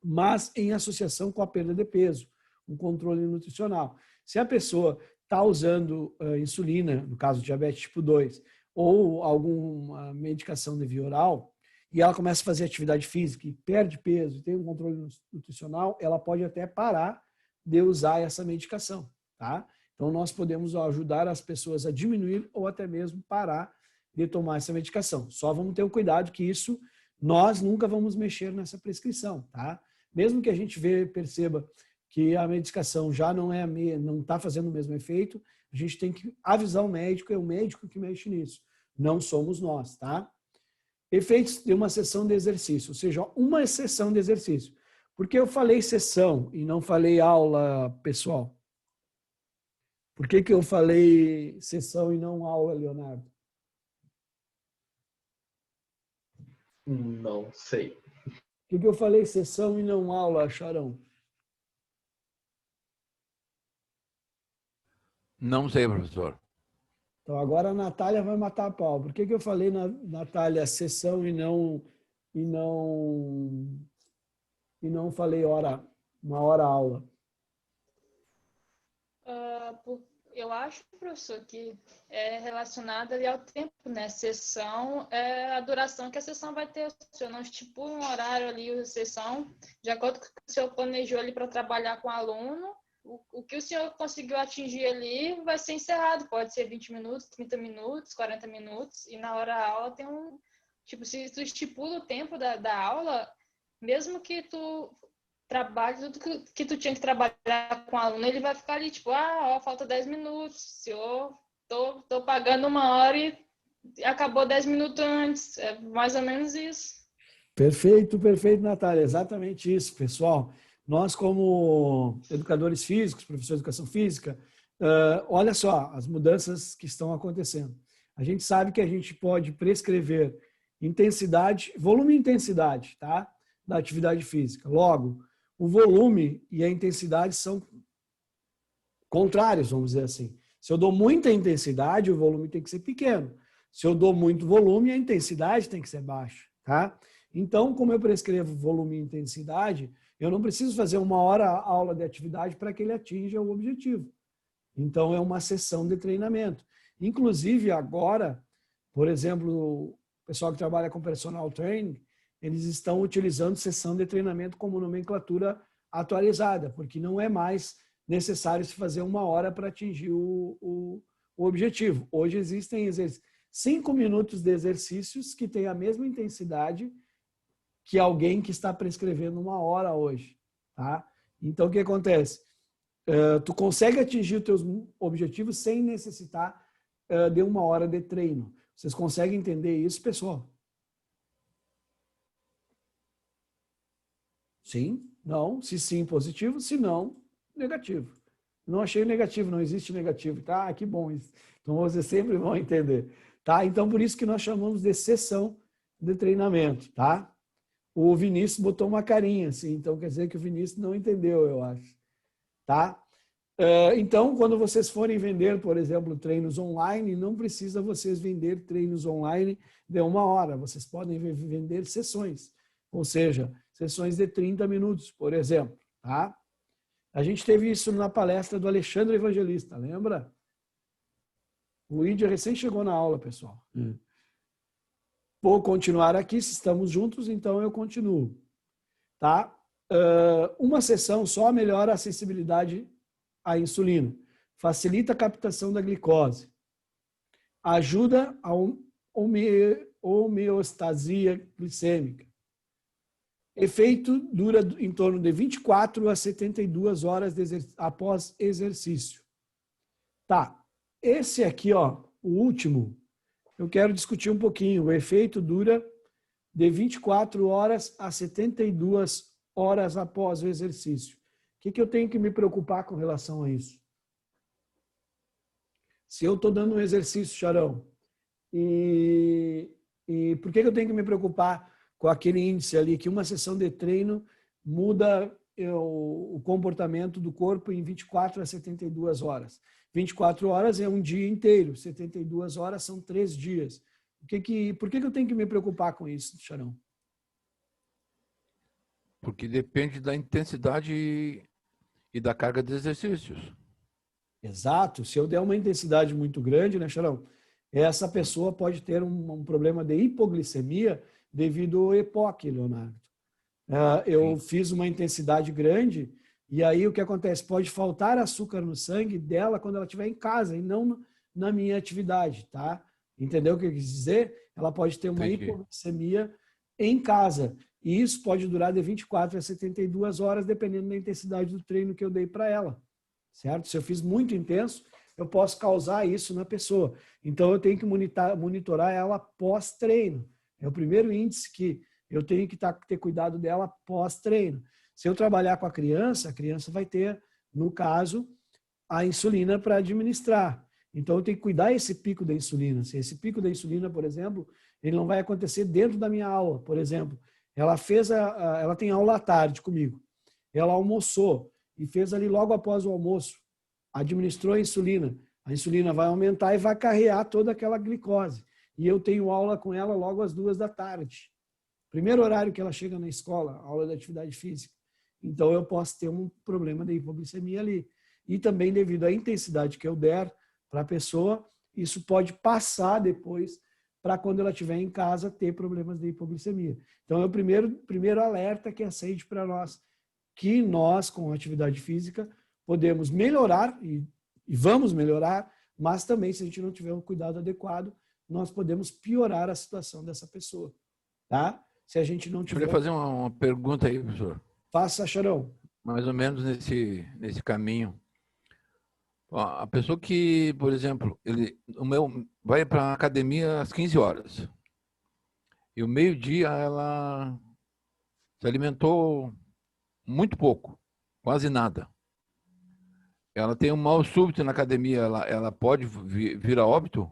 mas em associação com a perda de peso, um controle nutricional. Se a pessoa está usando insulina, no caso de diabetes tipo 2, ou alguma medicação de via oral, e ela começa a fazer atividade física e perde peso, e tem um controle nutricional, ela pode até parar de usar essa medicação, tá? Então, nós podemos ajudar as pessoas a diminuir ou até mesmo parar de tomar essa medicação. Só vamos ter o cuidado que isso, nós nunca vamos mexer nessa prescrição, tá? Mesmo que a gente perceba que a medicação já não está fazendo o mesmo efeito, a gente tem que avisar o médico, é o médico que mexe nisso, não somos nós, tá? Efeitos de uma sessão de exercício, ou seja, uma sessão de exercício. Por que eu falei sessão e não falei aula pessoal? Por que eu falei sessão e não aula, Leonardo? Não sei. Por que eu falei sessão e não aula, Charão? Não sei, professor. Então agora a Natália vai matar a pau. Por que eu falei, Natália, sessão e não falei uma hora aula? Eu acho, professor, que é relacionado ali ao tempo, né? Sessão é a duração que a sessão vai ter. O senhor não estipula um horário ali, a sessão, de acordo com o que o senhor planejou ali para trabalhar com o aluno, o que o senhor conseguiu atingir ali vai ser encerrado. Pode ser 20 minutos, 30 minutos, 40 minutos, e na hora da aula tem um... Tipo, se tu estipula o tempo da aula, mesmo que tu trabalho, tudo que tu tinha que trabalhar com o aluno, ele vai ficar ali, tipo, ó, falta 10 minutos, se eu tô pagando 1 hora e acabou 10 minutos antes, é mais ou menos isso. Perfeito, perfeito, Natália. Exatamente isso, pessoal. Nós, como educadores físicos, professores de educação física, olha só as mudanças que estão acontecendo. A gente sabe que a gente pode prescrever intensidade, volume e intensidade, tá? Da atividade física. Logo, o volume e a intensidade são contrários, vamos dizer assim. Se eu dou muita intensidade, o volume tem que ser pequeno. Se eu dou muito volume, a intensidade tem que ser baixa, tá? Então, como eu prescrevo volume e intensidade, eu não preciso fazer 1 hora aula de atividade para que ele atinja o objetivo. Então, é uma sessão de treinamento. Inclusive, agora, por exemplo, o pessoal que trabalha com personal training, eles estão utilizando sessão de treinamento como nomenclatura atualizada, porque não é mais necessário se fazer 1 hora para atingir o objetivo. Hoje existem 5 minutos de exercícios que têm a mesma intensidade que alguém que está prescrevendo 1 hora hoje, tá? Então, o que acontece? Tu consegue atingir os teus objetivos sem necessitar de 1 hora de treino. Vocês conseguem entender isso, pessoal? Sim? Não? Se sim, positivo. Se não, negativo. Não achei negativo, não existe negativo. Tá? Que bom isso. Então, vocês sempre vão entender. Tá? Então, por isso que nós chamamos de sessão de treinamento, tá? O Vinícius botou uma carinha, assim, então quer dizer que o Vinícius não entendeu, eu acho. Tá? Então, quando vocês forem vender, por exemplo, treinos online, não precisa vocês vender treinos online de 1 hora. Vocês podem vender sessões, ou seja, sessões de 30 minutos, por exemplo. Tá? A gente teve isso na palestra do Alexandre Evangelista, lembra? O Índia recém chegou na aula, pessoal. Vou continuar aqui, se estamos juntos, então eu continuo. Tá? Uma sessão só melhora a sensibilidade à insulina, facilita a captação da glicose, ajuda a homeostasia glicêmica. Efeito dura em torno de 24 a 72 horas após exercício. Tá, esse aqui, ó, o último, eu quero discutir um pouquinho. O efeito dura de 24 horas a 72 horas após o exercício. O que eu tenho que me preocupar com relação a isso? Se eu estou dando um exercício, Charão, e por que eu tenho que me preocupar com aquele índice ali, que uma sessão de treino muda o comportamento do corpo em 24 a 72 horas? 24 horas é um dia inteiro, 72 horas são 3 dias. Por que eu tenho que me preocupar com isso, Charão? Porque depende da intensidade e da carga de exercícios. Exato. Se eu der uma intensidade muito grande, né, Charão? Essa pessoa pode ter um problema de hipoglicemia devido ao EPOC, Leonardo. Eu fiz uma intensidade grande e aí o que acontece? Pode faltar açúcar no sangue dela quando ela estiver em casa e não na minha atividade, tá? Entendeu o que eu quis dizer? Ela pode ter uma hipoglicemia em casa. E isso pode durar de 24 a 72 horas, dependendo da intensidade do treino que eu dei para ela. Certo? Se eu fiz muito intenso, eu posso causar isso na pessoa. Então, eu tenho que monitorar ela pós-treino. É o primeiro índice que eu tenho que ter cuidado dela pós-treino. Se eu trabalhar com a criança vai ter, no caso, a insulina para administrar. Então, eu tenho que cuidar desse pico da insulina. Se esse pico da insulina, por exemplo, ele não vai acontecer dentro da minha aula. Por exemplo, ela tem aula à tarde comigo. Ela almoçou e fez ali logo após o almoço. Administrou a insulina. A insulina vai aumentar e vai carrear toda aquela glicose. E eu tenho aula com ela logo às 2 da tarde. Primeiro horário que ela chega na escola, aula de atividade física. Então, eu posso ter um problema de hipoglicemia ali. E também, devido à intensidade que eu der para a pessoa, isso pode passar depois para quando ela estiver em casa ter problemas de hipoglicemia. Então, é o primeiro alerta que acende para nós, que nós, com atividade física, podemos melhorar e vamos melhorar, mas também, se a gente não tiver um cuidado adequado, nós podemos piorar a situação dessa pessoa. Tá? Se a gente não tiver... Eu queria fazer uma pergunta aí, professor. Faça, Charão. Mais ou menos nesse caminho. Ó, a pessoa que, por exemplo, o meu vai para a academia às 15 horas. E o meio-dia ela se alimentou muito pouco, quase nada. Ela tem um mal súbito na academia, ela pode vir a óbito?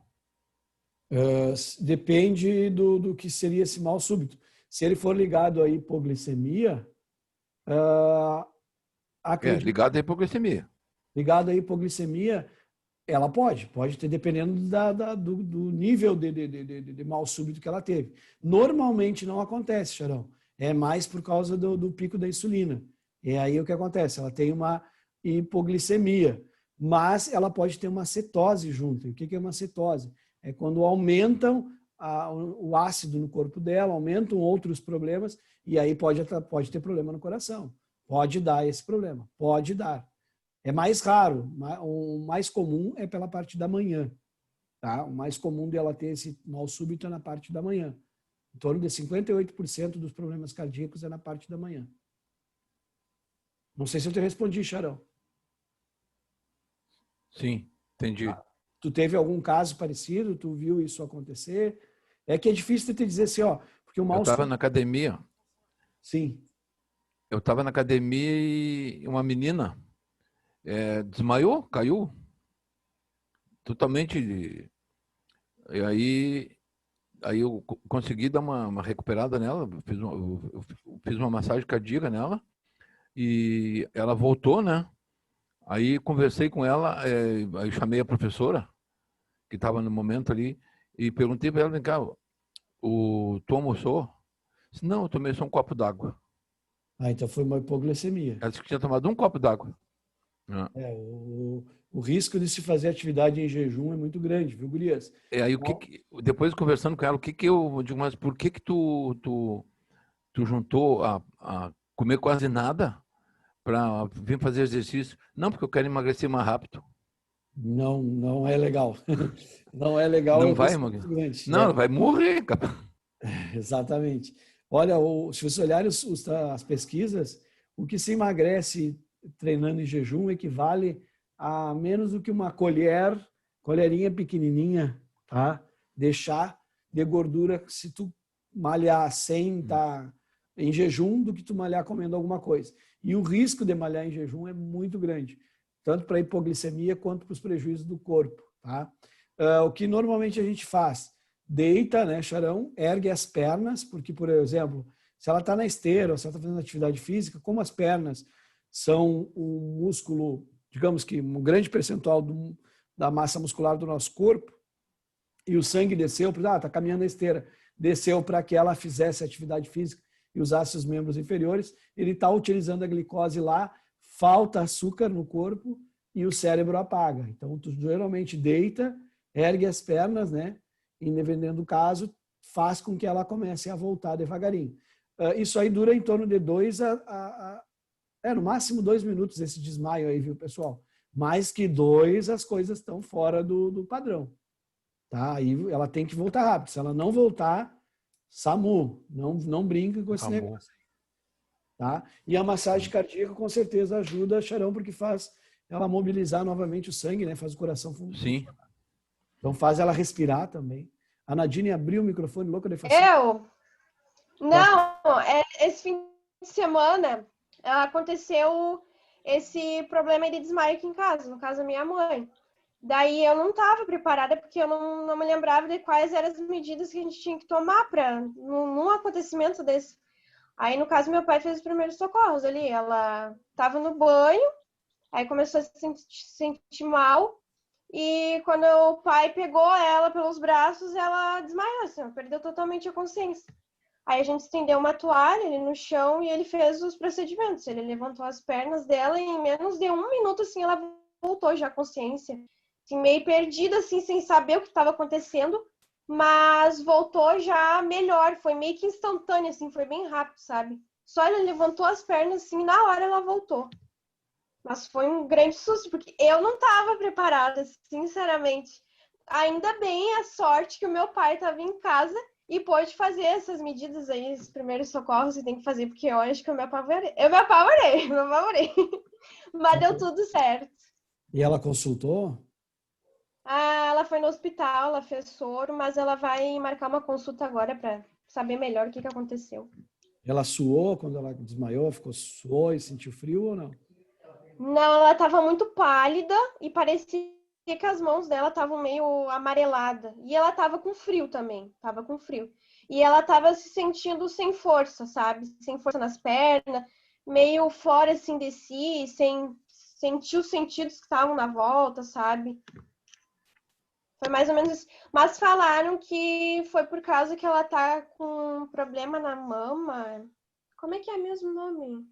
Depende do que seria esse mal súbito. Se ele for ligado à hipoglicemia, acredito, Ligado à hipoglicemia. ligado à hipoglicemia, ela pode ter, dependendo do nível de mal súbito que ela teve. Normalmente não acontece, Charão. É mais por causa do pico da insulina. E aí o que acontece? Ela tem uma hipoglicemia, mas ela pode ter uma cetose junto. E o que é uma cetose? É quando aumentam o ácido no corpo dela, aumentam outros problemas, e aí pode ter problema no coração. Pode dar esse problema, pode dar. É mais raro, o mais comum é pela parte da manhã. Tá? O mais comum dela ter esse mal súbito é na parte da manhã. Em torno de 58% dos problemas cardíacos é na parte da manhã. Não sei se eu te respondi, Charão. Sim, entendi. Tu teve algum caso parecido? Tu viu isso acontecer? É que é difícil te dizer assim, ó, porque o mal Eu estava na academia. Sim. Eu estava na academia e uma menina desmaiou, caiu. Totalmente. E aí eu consegui dar uma recuperada nela, eu fiz uma massagem cardíaca nela e ela voltou, né? Aí conversei com ela, aí chamei a professora, que estava no momento ali, e perguntei para ela, vem cá, tu almoçou? Disse, não, eu tomei só um copo d'água. Então foi uma hipoglicemia. Ela disse que tinha tomado um copo d'água. O risco de se fazer atividade em jejum é muito grande, viu, gurias? Aí depois conversando com ela, eu digo, mas por que tu juntou a comer quase nada para vir fazer exercício? Não, porque eu quero emagrecer mais rápido. Não é legal. Não é legal. Não vai emagrecer. Não, vai morrer, cara. Exatamente. Olha, se você olhar as pesquisas, o que se emagrece treinando em jejum equivale a menos do que uma colherinha pequenininha, tá? Deixar de gordura se tu malhar sem estar em jejum do que tu malhar comendo alguma coisa. E o risco de malhar em jejum é muito grande, tanto para a hipoglicemia quanto para os prejuízos do corpo, tá? O que normalmente a gente faz? Deita, né, Charão? Ergue as pernas, porque, por exemplo, se ela está na esteira ou se ela está fazendo atividade física, como as pernas são um músculo, digamos que um grande percentual da massa muscular do nosso corpo, e o sangue desceu, está caminhando na esteira, desceu para que ela fizesse atividade física e usasse os membros inferiores, ele está utilizando a glicose lá, falta açúcar no corpo e o cérebro apaga. Então, tu geralmente deita, ergue as pernas, né? E, dependendo do caso, faz com que ela comece a voltar devagarinho. Isso aí dura em torno de no máximo 2 minutos esse desmaio aí, viu, pessoal? Mais que 2, as coisas estão fora do padrão. Tá? Aí ela tem que voltar rápido. Se ela não voltar, SAMU. Não brinca com esse negócio. Tá? E a massagem cardíaca com certeza ajuda, Charão, porque faz ela mobilizar novamente o sangue, né? Faz o coração funcionar. Sim. Então faz ela respirar também. A Nadine abriu o microfone, louca de fazer. Não, esse fim de semana aconteceu esse problema de desmaio aqui em casa, no caso da minha mãe. Daí eu não estava preparada porque eu não me lembrava de quais eram as medidas que a gente tinha que tomar para num acontecimento desse. Aí, no caso, meu pai fez os primeiros socorros ali. Ela estava no banho, aí começou a se sentir mal. E quando o pai pegou ela pelos braços, ela desmaiou, assim, perdeu totalmente a consciência. Aí a gente estendeu uma toalha ali no chão e ele fez os procedimentos. Ele levantou as pernas dela e em menos de 1 minuto, assim, ela voltou já à consciência. Assim, meio perdida, assim, sem saber o que estava acontecendo, mas voltou já melhor. Foi meio que instantâneo, assim, foi bem rápido, sabe? Só ele levantou as pernas, assim, e na hora ela voltou. Mas foi um grande susto, porque eu não estava preparada, sinceramente. Ainda bem a sorte que o meu pai estava em casa e pôde fazer essas medidas aí, os primeiros socorros que tem que fazer, porque eu acho que eu me apavorei. Eu me apavorei. Mas deu tudo certo. E ela consultou? Ah, ela foi no hospital, ela fez soro, mas ela vai marcar uma consulta agora para saber melhor o que aconteceu. Ela suou quando ela desmaiou? Suou e sentiu frio ou não? Não, ela estava muito pálida e parecia que as mãos dela estavam meio amareladas. E ela estava com frio também, estava com frio. E ela estava se sentindo sem força, sabe? Sem força nas pernas, meio fora assim de si, sem sentir os sentidos que estavam na volta, sabe? Foi mais ou menos isso. Mas falaram que foi por causa que ela tá com problema na mama. Como é que é mesmo o nome?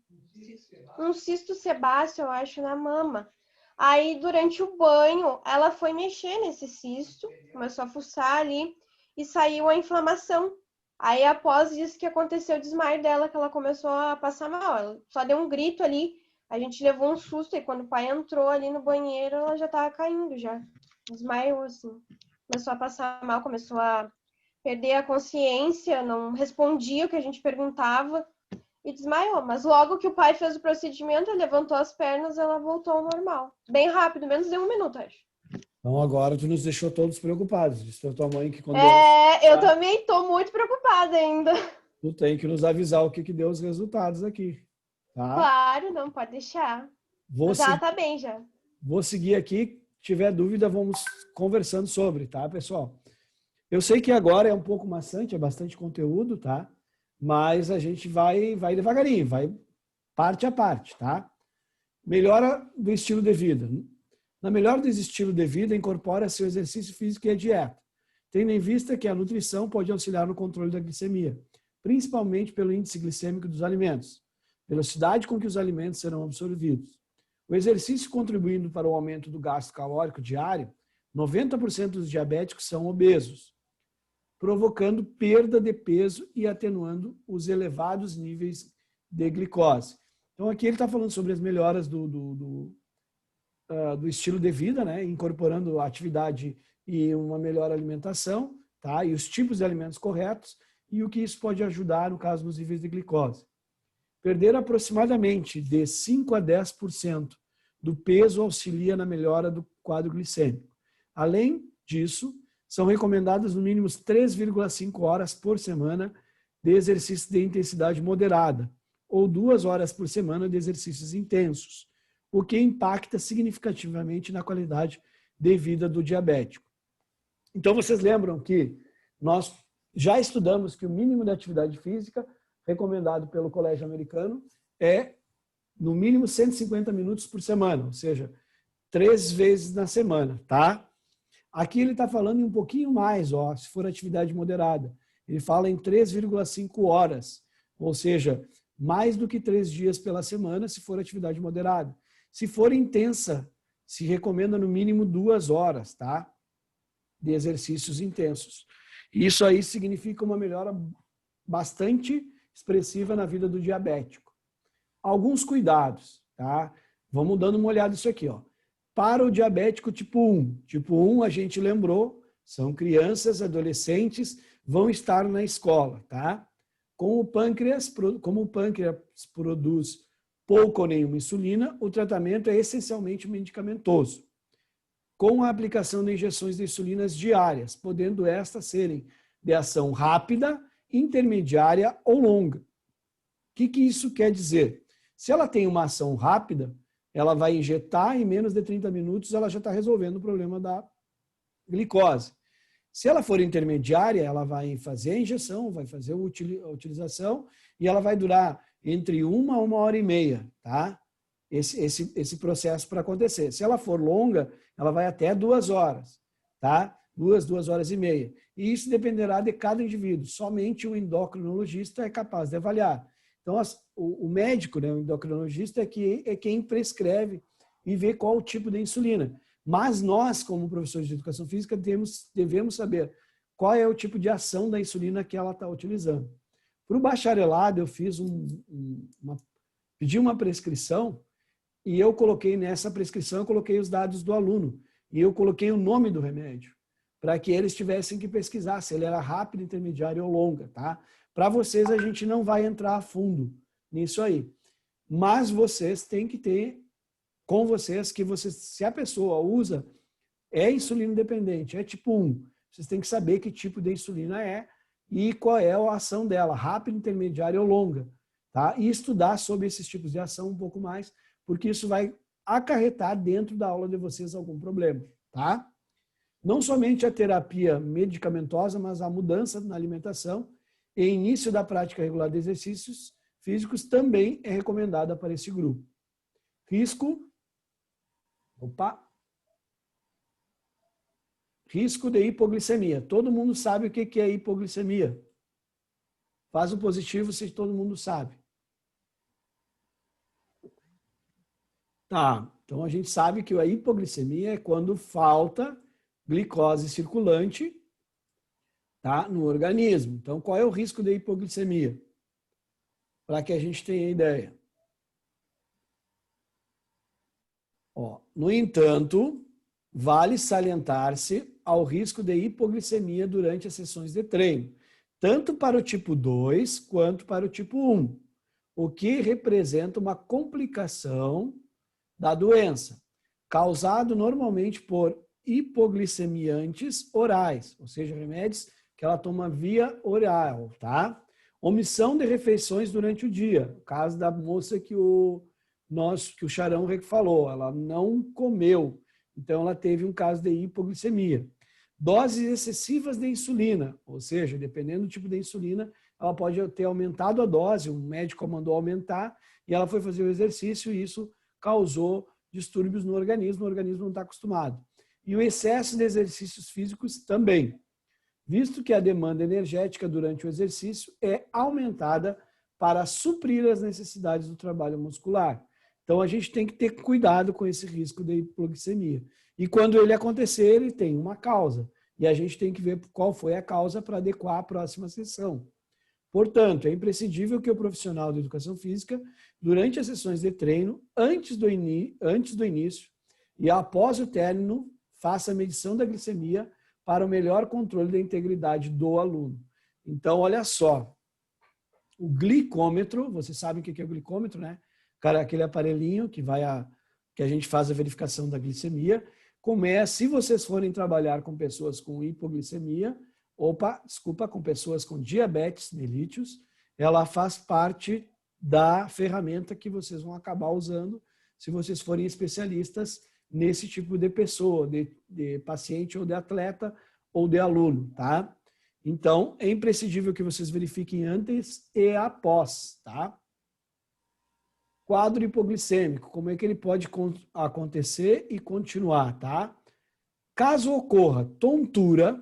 Um cisto sebáceo, eu acho, na mama. Aí, durante o banho, ela foi mexer nesse cisto, começou a fuçar ali e saiu a inflamação. Aí, após isso que aconteceu o desmaio dela, que ela começou a passar mal. Ela só deu um grito ali, a gente levou um susto e quando o pai entrou ali no banheiro, ela já tava caindo já. Desmaiou, assim. Começou a passar mal, começou a perder a consciência, não respondia o que a gente perguntava e desmaiou. Mas logo que o pai fez o procedimento, ele levantou as pernas, ela voltou ao normal. Bem rápido, menos de 1 minuto, acho. Então agora tu nos deixou todos preocupados. Disse a tua mãe que quando eu também tô muito preocupada ainda. tu tem que nos avisar o que deu os resultados aqui. Tá? Claro, não pode deixar. Mas ela tá bem já. Vou seguir aqui. Se tiver dúvida, vamos conversando sobre, tá, pessoal? Eu sei que agora é um pouco maçante, é bastante conteúdo, tá? Mas a gente vai devagarinho, vai parte a parte, tá? Melhora do estilo de vida. Na melhora do estilo de vida, incorpora-se o exercício físico e a dieta, tendo em vista que a nutrição pode auxiliar no controle da glicemia, principalmente pelo índice glicêmico dos alimentos, velocidade com que os alimentos serão absorvidos. O exercício contribuindo para o aumento do gasto calórico diário, 90% dos diabéticos são obesos, provocando perda de peso e atenuando os elevados níveis de glicose. Então, aqui ele está falando sobre as melhoras do estilo de vida, né? Incorporando a atividade e uma melhor alimentação, tá? E os tipos de alimentos corretos e o que isso pode ajudar, no caso, nos níveis de glicose. Perder aproximadamente de 5 a 10% do peso auxilia na melhora do quadro glicêmico. Além disso, são recomendadas no mínimo 3,5 horas por semana de exercício de intensidade moderada ou 2 horas por semana de exercícios intensos, o que impacta significativamente na qualidade de vida do diabético. Então, vocês lembram que nós já estudamos que o mínimo de atividade física recomendado pelo Colégio Americano é, no mínimo, 150 minutos por semana, ou seja, 3 vezes na semana, tá? Aqui ele está falando em um pouquinho mais, ó, se for atividade moderada. Ele fala em 3,5 horas, ou seja, mais do que 3 dias pela semana, se for atividade moderada. Se for intensa, se recomenda no mínimo 2 horas, tá? De exercícios intensos. Isso aí significa uma melhora bastante expressiva na vida do diabético. Alguns cuidados, tá? Vamos dando uma olhada nisso aqui, ó. Para o diabético tipo 1. Tipo 1, a gente lembrou, são crianças, adolescentes, vão estar na escola, tá? Como o pâncreas produz pouco ou nenhuma insulina, o tratamento é essencialmente medicamentoso, com a aplicação de injeções de insulinas diárias, podendo estas serem de ação rápida, intermediária ou longa. O que isso quer dizer? Se ela tem uma ação rápida, ela vai injetar em menos de 30 minutos, ela já está resolvendo o problema da glicose. Se ela for intermediária, ela vai fazer a injeção, vai fazer a utilização e ela vai durar entre 1 a 1h30, tá? Esse processo para acontecer. Se ela for longa, ela vai até 2 horas, tá? 2 horas e meia. E isso dependerá de cada indivíduo. Somente o endocrinologista é capaz de avaliar. Então, o médico, né, o endocrinologista, é quem prescreve e vê qual o tipo de insulina. Mas nós, como professores de educação física, devemos saber qual é o tipo de ação da insulina que ela está utilizando. Para o bacharelado, eu fiz pedi uma prescrição e eu coloquei nessa prescrição, eu coloquei os dados do aluno e eu coloquei o nome do remédio. para que eles tivessem que pesquisar se ele era rápido, intermediário ou longa, tá? Para vocês, a gente não vai entrar a fundo nisso aí. Mas vocês têm que ter com vocês que se a pessoa usa, é insulina dependente, é tipo 1. Vocês têm que saber que tipo de insulina é e qual é a ação dela, rápida, intermediária ou longa, tá? E estudar sobre esses tipos de ação um pouco mais, porque isso vai acarretar dentro da aula de vocês algum problema, tá? Não somente a terapia medicamentosa, mas a mudança na alimentação e início da prática regular de exercícios físicos também é recomendada para esse grupo. Risco de hipoglicemia. Todo mundo sabe o que é hipoglicemia. Faz o positivo se todo mundo sabe. Tá, então a gente sabe que a hipoglicemia é quando falta glicose circulante, tá, no organismo. Então, qual é o risco de hipoglicemia? Para que a gente tenha ideia. No entanto, vale salientar-se ao risco de hipoglicemia durante as sessões de treino, tanto para o tipo 2 quanto para o tipo 1, o que representa uma complicação da doença, causado normalmente por hipoglicemiantes orais, ou seja, remédios que ela toma via oral, tá? Omissão de refeições durante o dia, o caso da moça que o Charão falou, ela não comeu, então ela teve um caso de hipoglicemia. Doses excessivas de insulina, ou seja, dependendo do tipo de insulina, ela pode ter aumentado a dose, um médico mandou aumentar e ela foi fazer o exercício e isso causou distúrbios no organismo, o organismo não está acostumado. E o excesso de exercícios físicos também, visto que a demanda energética durante o exercício é aumentada para suprir as necessidades do trabalho muscular. Então, a gente tem que ter cuidado com esse risco de hipoglicemia. E quando ele acontecer, ele tem uma causa. E a gente tem que ver qual foi a causa para adequar a próxima sessão. Portanto, é imprescindível que o profissional de educação física, durante as sessões de treino, antes do início e após o término, faça a medição da glicemia para o melhor controle da integridade do aluno. Então, olha só, o glicômetro, vocês sabem o que é o glicômetro, né? Cara, aquele aparelhinho que a gente faz a verificação da glicemia. Se vocês forem trabalhar com pessoas com hipoglicemia, com pessoas com diabetes mellitus, ela faz parte da ferramenta que vocês vão acabar usando se vocês forem especialistas nesse tipo de pessoa, de paciente ou de atleta ou de aluno, tá? Então, é imprescindível que vocês verifiquem antes e após, tá? Quadro hipoglicêmico, como é que ele pode acontecer e continuar, tá? Caso ocorra tontura,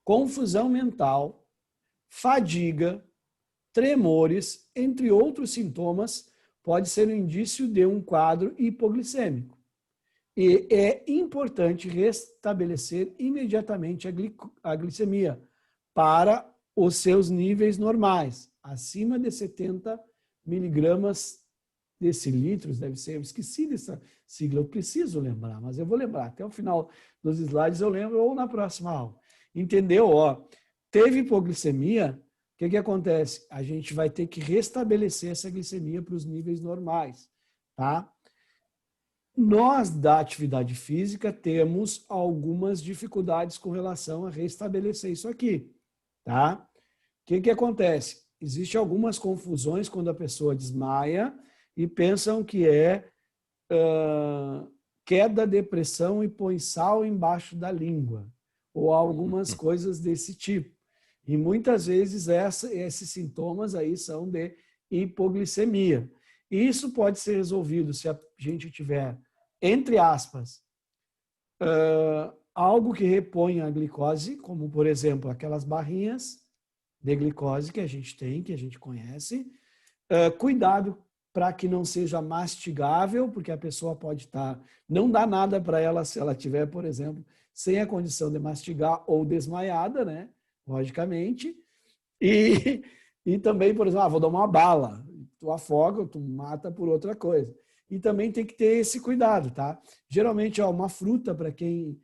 confusão mental, fadiga, tremores, entre outros sintomas, pode ser um indício de um quadro hipoglicêmico. E é importante restabelecer imediatamente a glicemia para os seus níveis normais, acima de 70 miligramas decilitros, deve ser, eu esqueci dessa sigla, eu preciso lembrar, mas eu vou lembrar, até o final dos slides eu lembro, ou na próxima aula. Entendeu? Teve hipoglicemia, o que acontece? A gente vai ter que restabelecer essa glicemia para os níveis normais, tá? Nós, da atividade física, temos algumas dificuldades com relação a restabelecer isso aqui, tá? O que acontece? Existem algumas confusões quando a pessoa desmaia e pensam que é queda, depressão e põe sal embaixo da língua, ou algumas coisas desse tipo. E muitas vezes esses sintomas aí são de hipoglicemia. E isso pode ser resolvido se a gente tiver, entre aspas, algo que reponha a glicose, como, por exemplo, aquelas barrinhas de glicose que a gente tem, que a gente conhece. Cuidado para que não seja mastigável, porque a pessoa pode não dá nada para ela se ela tiver, por exemplo, sem a condição de mastigar ou desmaiada, né? Logicamente. E também, por exemplo, vou dar uma bala, tu afoga, tu mata por outra coisa. E também tem que ter esse cuidado, tá? Geralmente, uma fruta para quem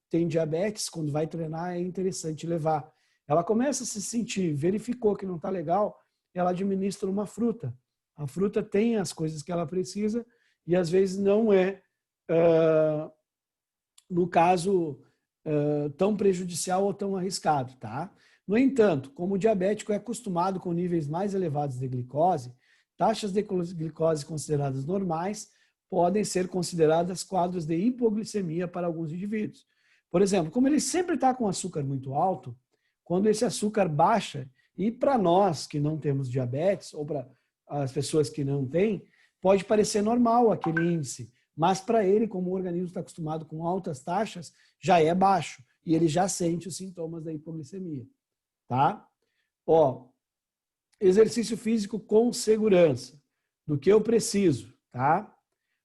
tem diabetes, quando vai treinar, é interessante levar. Ela começa a se sentir, verificou que não está legal, ela administra uma fruta. A fruta tem as coisas que ela precisa e às vezes não é, no caso, tão prejudicial ou tão arriscado, tá? No entanto, como o diabético é acostumado com níveis mais elevados de glicose, taxas de glicose consideradas normais podem ser consideradas quadros de hipoglicemia para alguns indivíduos. Por exemplo, como ele sempre está com açúcar muito alto, quando esse açúcar baixa, e para nós que não temos diabetes, ou para as pessoas que não têm, pode parecer normal aquele índice, mas para ele, como o organismo está acostumado com altas taxas, já é baixo, e ele já sente os sintomas da hipoglicemia. Tá? Ó, exercício físico com segurança. Do que eu preciso, tá?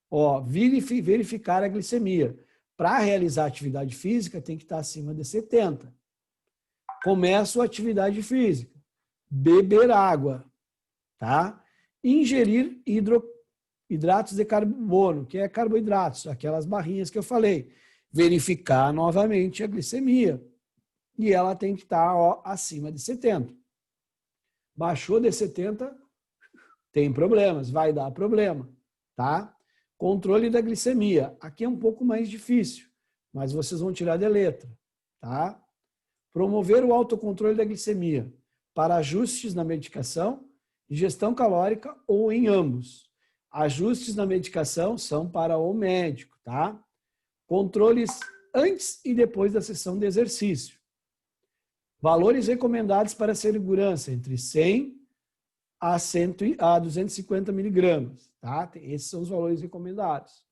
Ó, verificar a glicemia. Para realizar atividade física, tem que estar acima de 70. Começo a atividade física. Beber água, tá? Ingerir hidratos de carbono, que é carboidratos, aquelas barrinhas que eu falei. Verificar novamente a glicemia. E ela tem que estar acima de 70. Baixou de 70, tem problemas, vai dar problema, tá? Controle da glicemia. Aqui é um pouco mais difícil, mas vocês vão tirar de letra, tá? Promover o autocontrole da glicemia para ajustes na medicação, ingestão calórica ou em ambos. Ajustes na medicação são para o médico, tá? Controles antes e depois da sessão de exercício. Valores recomendados para segurança, entre 100 a 250 miligramas. Tá? Esses são os valores recomendados.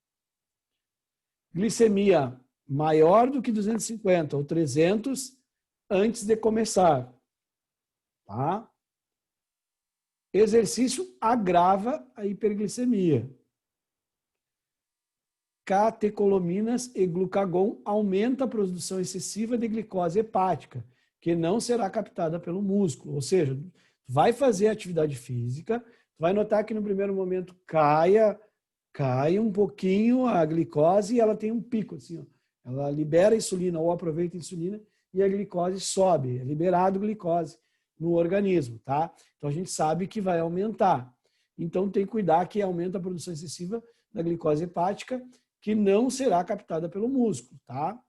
Glicemia maior do que 250 ou 300 antes de começar. Tá? Exercício agrava a hiperglicemia. Catecolaminas e glucagon aumenta a produção excessiva de glicose hepática, que não será captada pelo músculo. Ou seja, vai fazer atividade física, vai notar que no primeiro momento cai um pouquinho a glicose e ela tem um pico, assim, ó. Ela libera a insulina ou aproveita a insulina e a glicose sobe, é liberado glicose no organismo, tá? Então a gente sabe que vai aumentar. Então tem que cuidar que aumenta a produção excessiva da glicose hepática, que não será captada pelo músculo, tá?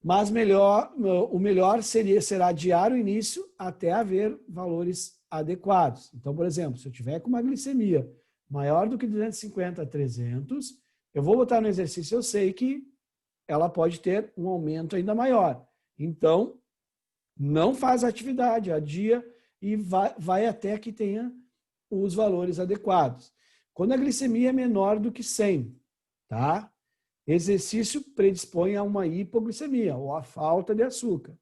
Mas o melhor será adiar o início até haver valores adequados. Então, por exemplo, se eu tiver com uma glicemia maior do que 250 a 300, eu vou botar no exercício, eu sei que ela pode ter um aumento ainda maior. Então, não faz atividade, adia e vai até que tenha os valores adequados. Quando a glicemia é menor do que 100, tá? Exercício predispõe a uma hipoglicemia, ou a falta de açúcar,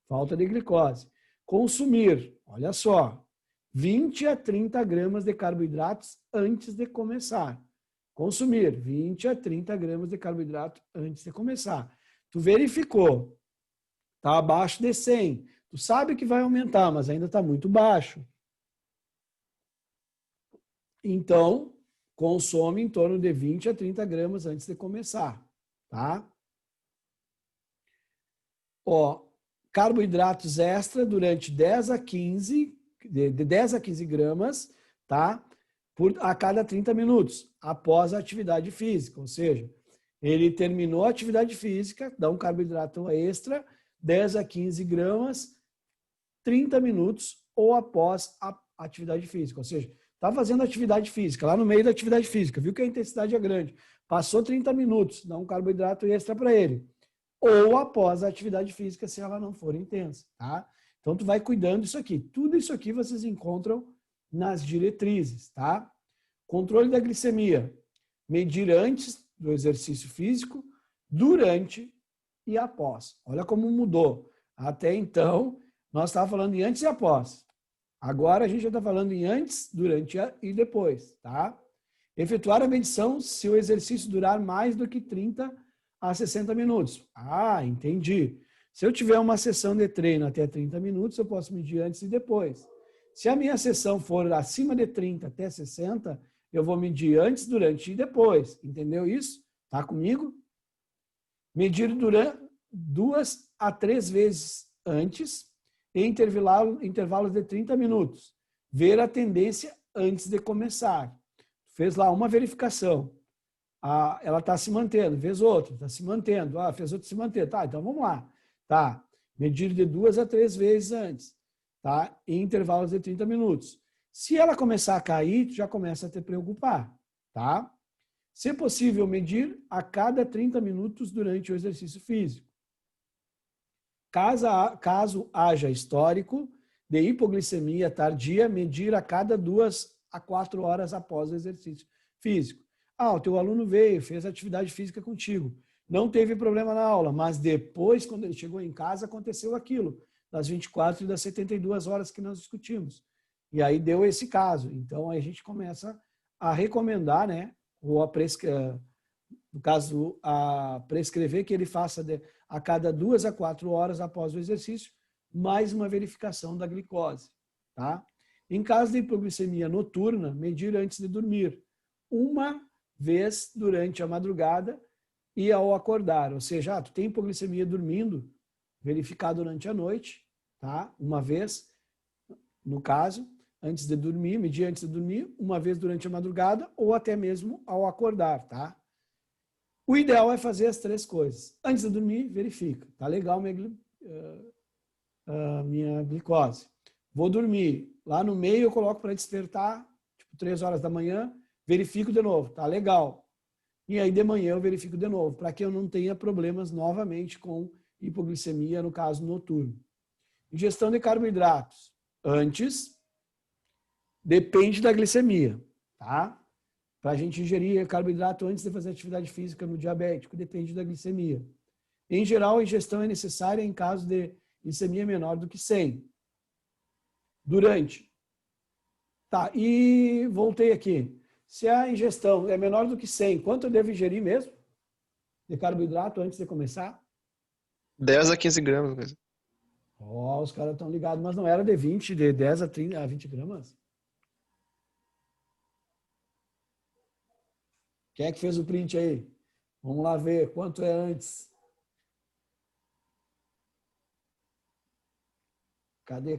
falta de glicose. Consumir, olha só, 20 a 30 gramas de carboidratos antes de começar. Consumir 20 a 30 gramas de carboidrato antes de começar. Tu verificou, está abaixo de 100. Tu sabe que vai aumentar, mas ainda está muito baixo. Então, consome em torno de 20 a 30 gramas antes de começar, tá? Ó, carboidratos extra durante 10 a 15, de 10 a 15 gramas, tá? A cada 30 minutos, após a atividade física. Ou seja, ele terminou a atividade física, dá um carboidrato extra, 10 a 15 gramas, 30 minutos ou após a atividade física. Ou seja, está fazendo atividade física, lá no meio da atividade física, viu que a intensidade é grande. Passou 30 minutos, dá um carboidrato extra para ele. Ou após a atividade física, se ela não for intensa, tá? Então, tu vai cuidando disso aqui. Tudo isso aqui vocês encontram nas diretrizes, tá? Controle da glicemia. Medir antes do exercício físico, durante e após. Olha como mudou. Até então, nós estávamos falando em antes e após. Agora a gente já está falando em antes, durante e depois, tá? Efetuar a medição se o exercício durar mais do que 30 a 60 minutos. Ah, entendi. Se eu tiver uma sessão de treino até 30 minutos, eu posso medir antes e depois. Se a minha sessão for acima de 30 até 60, eu vou medir antes, durante e depois. Entendeu isso? Tá comigo? Medir 2 a 3 vezes antes, em intervalos de 30 minutos. Ver a tendência antes de começar. Fez lá uma verificação. Ela está se mantendo. Fez outra, está se mantendo. Fez outra se manter. Tá, então vamos lá. Tá. Medir de 2 a 3 vezes antes. Tá? Em intervalos de 30 minutos. Se ela começar a cair, tu já começa a te preocupar. Tá? Se possível, medir a cada 30 minutos durante o exercício físico. Caso haja histórico de hipoglicemia tardia, medir a cada 2 a 4 horas após o exercício físico. O teu aluno veio, fez atividade física contigo, não teve problema na aula, mas depois, quando ele chegou em casa, aconteceu aquilo, das 24 e das 72 horas que nós discutimos. E aí deu esse caso. Então, aí a gente começa a recomendar, né, ou no caso, a prescrever que ele faça a cada 2 a 4 horas após o exercício, mais uma verificação da glicose. Tá? Em caso de hipoglicemia noturna, medir antes de dormir, uma vez durante a madrugada e ao acordar. Ou seja, tu tem hipoglicemia dormindo, verificar durante a noite, tá? Uma vez, no caso, antes de dormir, medir antes de dormir, uma vez durante a madrugada ou até mesmo ao acordar, tá? O ideal é fazer as 3 coisas. Antes de dormir, verifica. Tá legal minha glicose. Vou dormir. Lá no meio eu coloco para despertar, tipo 3 horas da manhã, verifico de novo. Tá legal. E aí de manhã eu verifico de novo, para que eu não tenha problemas novamente com hipoglicemia, no caso noturno. Ingestão de carboidratos. Antes, depende da glicemia, tá? Para a gente ingerir carboidrato antes de fazer atividade física no diabético, depende da glicemia. Em geral, a ingestão é necessária em caso de glicemia menor do que 100. Durante. Tá, e voltei aqui. Se a ingestão é menor do que 100, quanto eu devo ingerir mesmo de carboidrato antes de começar? 10 a 15 gramas. Os caras estão ligados, mas não era de 20, de 10 a 30, a 20 gramas? Quem é que fez o print aí? Vamos lá ver quanto é antes. Cadê?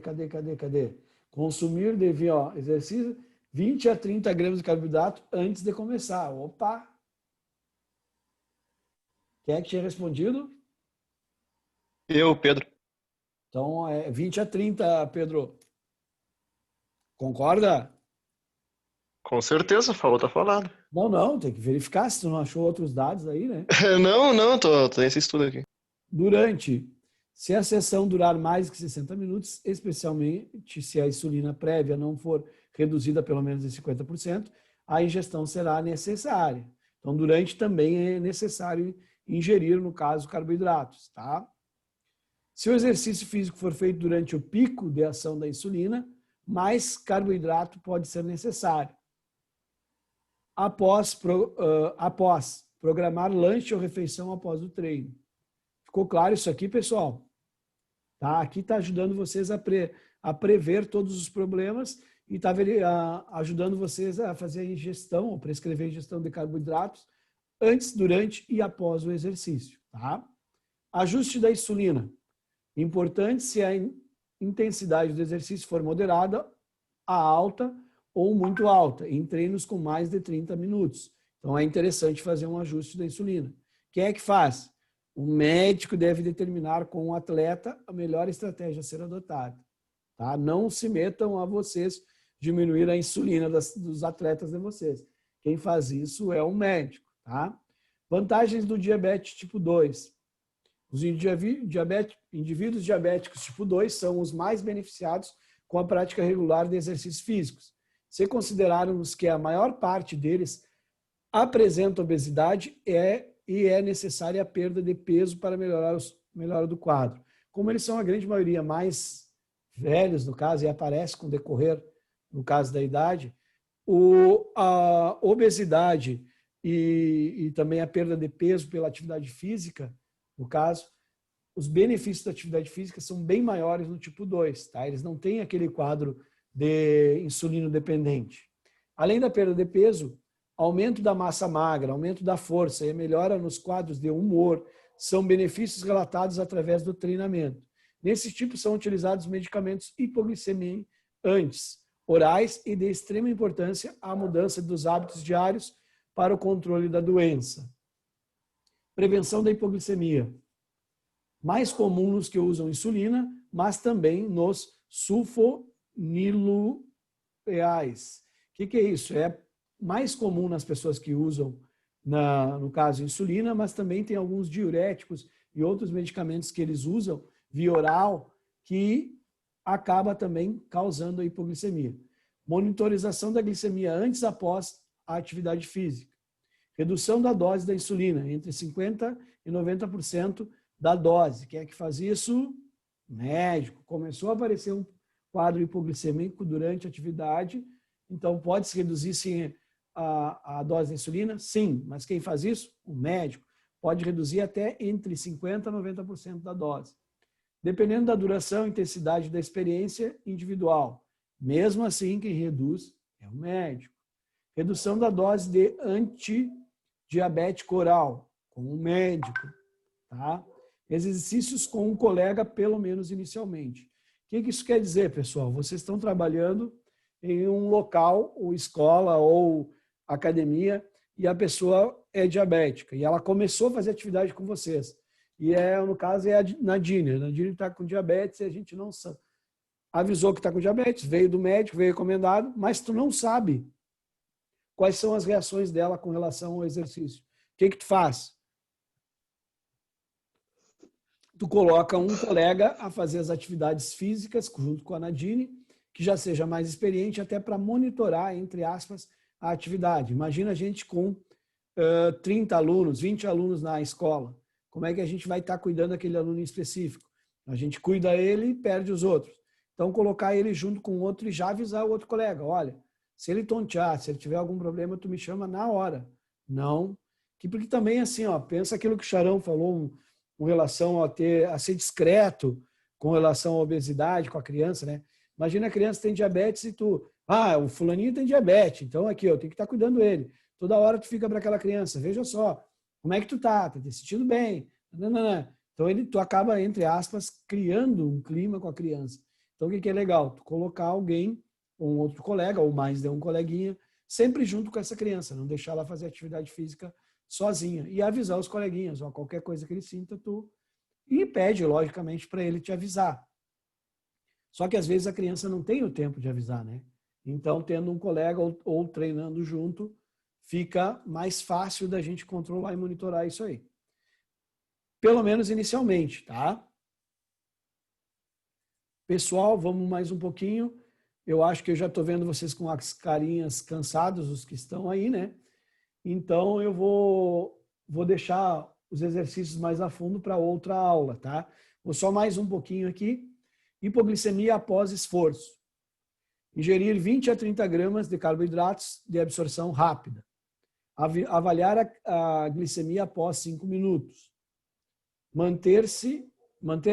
Consumir exercício 20 a 30 gramas de carboidrato antes de começar. Opa! Quem é que tinha respondido? Eu, Pedro. Então, é 20 a 30, Pedro. Concorda? Com certeza, tá falado. Não, tem que verificar se tu não achou outros dados aí, né? Não, tô nesse estudo aqui. Durante, se a sessão durar mais que 60 minutos, especialmente se a insulina prévia não for reduzida pelo menos em 50%, a ingestão será necessária. Então, durante também é necessário ingerir, no caso, carboidratos, tá? Se o exercício físico for feito durante o pico de ação da insulina, mais carboidrato pode ser necessário. Após programar lanche ou refeição após o treino. Ficou claro isso aqui, pessoal? Tá? Aqui está ajudando vocês a prever todos os problemas e está ajudando vocês a fazer a ingestão, ou prescrever a ingestão de carboidratos antes, durante e após o exercício. Tá? Ajuste da insulina. Importante se a intensidade do exercício for moderada, a alta ou muito alta, em treinos com mais de 30 minutos. Então, é interessante fazer um ajuste da insulina. Quem é que faz? O médico deve determinar com o atleta a melhor estratégia a ser adotada. Tá? Não se metam a vocês diminuir a insulina dos atletas de vocês. Quem faz isso é o médico. Tá? Vantagens do diabetes tipo 2. Os indivíduos diabéticos tipo 2 são os mais beneficiados com a prática regular de exercícios físicos. Se considerarmos que a maior parte deles apresenta obesidade e é necessária a perda de peso para melhora do quadro. Como eles são a grande maioria mais velhos, no caso, e aparece com o decorrer, no caso da idade, a obesidade e também a perda de peso pela atividade física, no caso, os benefícios da atividade física são bem maiores no tipo 2, tá? Eles não têm aquele quadro de insulino dependente. Além da perda de peso, aumento da massa magra, aumento da força e melhora nos quadros de humor, são benefícios relatados através do treinamento. Nesse tipo são utilizados medicamentos hipoglicemiantes, orais e de extrema importância à mudança dos hábitos diários para o controle da doença. Prevenção da hipoglicemia. Mais comum nos que usam insulina, mas também nos sulfonilureais. O que é isso? É mais comum nas pessoas que usam, no caso, insulina, mas também tem alguns diuréticos e outros medicamentos que eles usam via oral que acaba também causando a hipoglicemia. Monitorização da glicemia antes e após a atividade física. Redução da dose da insulina, entre 50% e 90% da dose. Quem é que faz isso? Médico. Começou a aparecer um quadro hipoglicêmico durante a atividade, então pode-se reduzir sim a dose da insulina? Sim, mas quem faz isso? O médico. Pode reduzir até entre 50% a 90% da dose. Dependendo da duração e intensidade da experiência individual. Mesmo assim, quem reduz é o médico. Redução da dose de antidiabético oral, com o médico. Tá? Exercícios com um colega, pelo menos inicialmente. O que isso quer dizer, pessoal? Vocês estão trabalhando em um local, ou escola, ou academia, e a pessoa é diabética, e ela começou a fazer atividade com vocês. E, no caso, é a Nadine. A Nadine está com diabetes e a gente não sabe. Avisou que está com diabetes, veio do médico, veio recomendado, mas tu não sabe quais são as reações dela com relação ao exercício. O que tu faz? Tu coloca um colega a fazer as atividades físicas junto com a Nadine, que já seja mais experiente, até para monitorar, entre aspas, a atividade. Imagina a gente com 30 alunos, 20 alunos na escola. Como é que a gente vai estar cuidando daquele aluno em específico? A gente cuida ele e perde os outros. Então, colocar ele junto com o outro e já avisar o outro colega. Olha, se ele tontear, se ele tiver algum problema, tu me chama na hora. Não. Porque também, assim, pensa aquilo que o Charão falou com relação a ser discreto com relação à obesidade com a criança, né? Imagina a criança tem diabetes e o fulaninho tem diabetes, então aqui, eu tenho que estar cuidando dele. Toda hora tu fica para aquela criança, veja só, como é que tu tá te sentindo bem? Não. Então tu acaba, entre aspas, criando um clima com a criança. Então o que é legal? Tu colocar alguém, ou um outro colega, ou mais de um coleguinha, sempre junto com essa criança, não deixar ela fazer atividade física sozinha. E avisar os coleguinhas, qualquer coisa que ele sinta, e pede, logicamente, para ele te avisar. Só que às vezes a criança não tem o tempo de avisar, né? Então, tendo um colega ou treinando junto, fica mais fácil da gente controlar e monitorar isso aí. Pelo menos inicialmente, tá? Pessoal, vamos mais um pouquinho. Eu acho que eu já estou vendo vocês com as carinhas cansados, os que estão aí, né? Então, eu vou deixar os exercícios mais a fundo para outra aula, tá? Vou só mais um pouquinho aqui. Hipoglicemia após esforço. Ingerir 20 a 30 gramas de carboidratos de absorção rápida. Avaliar a glicemia após 5 minutos. Manter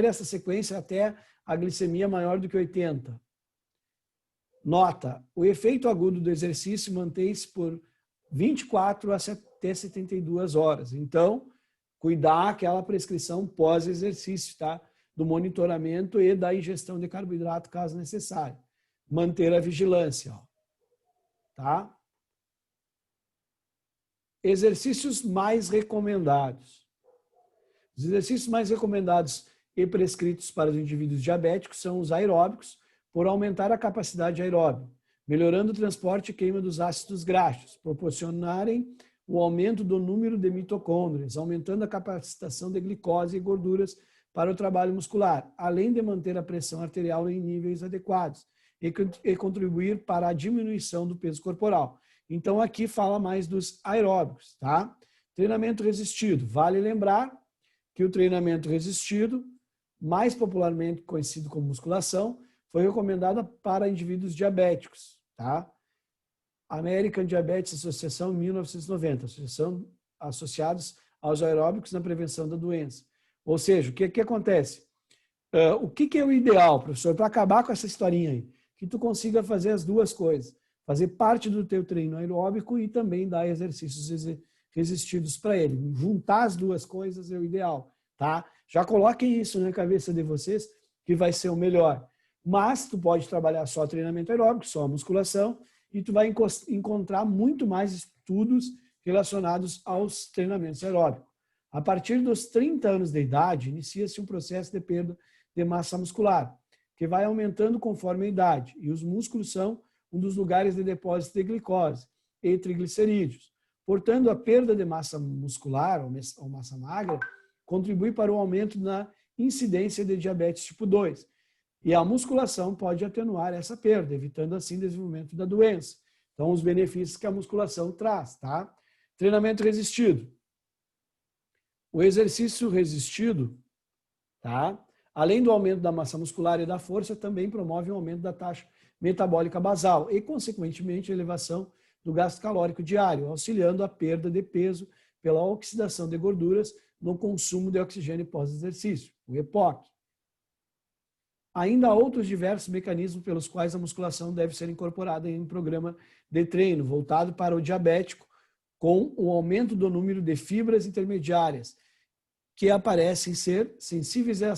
essa sequência até a glicemia maior do que 80. Nota, o efeito agudo do exercício mantém-se por 24 até 72 horas. Então, cuidar aquela prescrição pós-exercício, tá? Do monitoramento e da ingestão de carboidrato, caso necessário. Manter a vigilância, tá? Exercícios mais recomendados. Os exercícios mais recomendados e prescritos para os indivíduos diabéticos são os aeróbicos, por aumentar a capacidade aeróbica, melhorando o transporte e queima dos ácidos graxos, proporcionarem o aumento do número de mitocôndrias, aumentando a capacitação de glicose e gorduras para o trabalho muscular, além de manter a pressão arterial em níveis adequados e contribuir para a diminuição do peso corporal. Então, aqui fala mais dos aeróbicos, tá? Treinamento resistido. Vale lembrar que o treinamento resistido, mais popularmente conhecido como musculação, foi recomendada para indivíduos diabéticos, tá? American Diabetes Association, 1990, associação associados aos aeróbicos na prevenção da doença. Ou seja, o que acontece? O que é o ideal, professor, para acabar com essa historinha aí? Que tu consiga fazer as duas coisas. Fazer parte do teu treino aeróbico e também dar exercícios resistidos para ele. Juntar as duas coisas é o ideal. tá? Já coloquem isso na cabeça de vocês, que vai ser o melhor. Mas tu pode trabalhar só treinamento aeróbico, só musculação, e tu vai encontrar muito mais estudos relacionados aos treinamentos aeróbicos. A partir dos 30 anos de idade, inicia-se um processo de perda de massa muscular, que vai aumentando conforme a idade, e os músculos são um dos lugares de depósito de glicose e triglicerídeos. Portanto, a perda de massa muscular ou massa magra contribui para o aumento na incidência de diabetes tipo 2. E a musculação pode atenuar essa perda, evitando assim o desenvolvimento da doença. Então, os benefícios que a musculação traz, tá? Treinamento resistido. O exercício resistido, tá? Além do aumento da massa muscular e da força, também promove um aumento da taxa metabólica basal e, consequentemente, a elevação do gasto calórico diário, auxiliando a perda de peso pela oxidação de gorduras no consumo de oxigênio pós-exercício, o EPOC. Ainda há outros diversos mecanismos pelos quais a musculação deve ser incorporada em um programa de treino voltado para o diabético, com o aumento do número de fibras intermediárias, que aparecem ser sensíveis à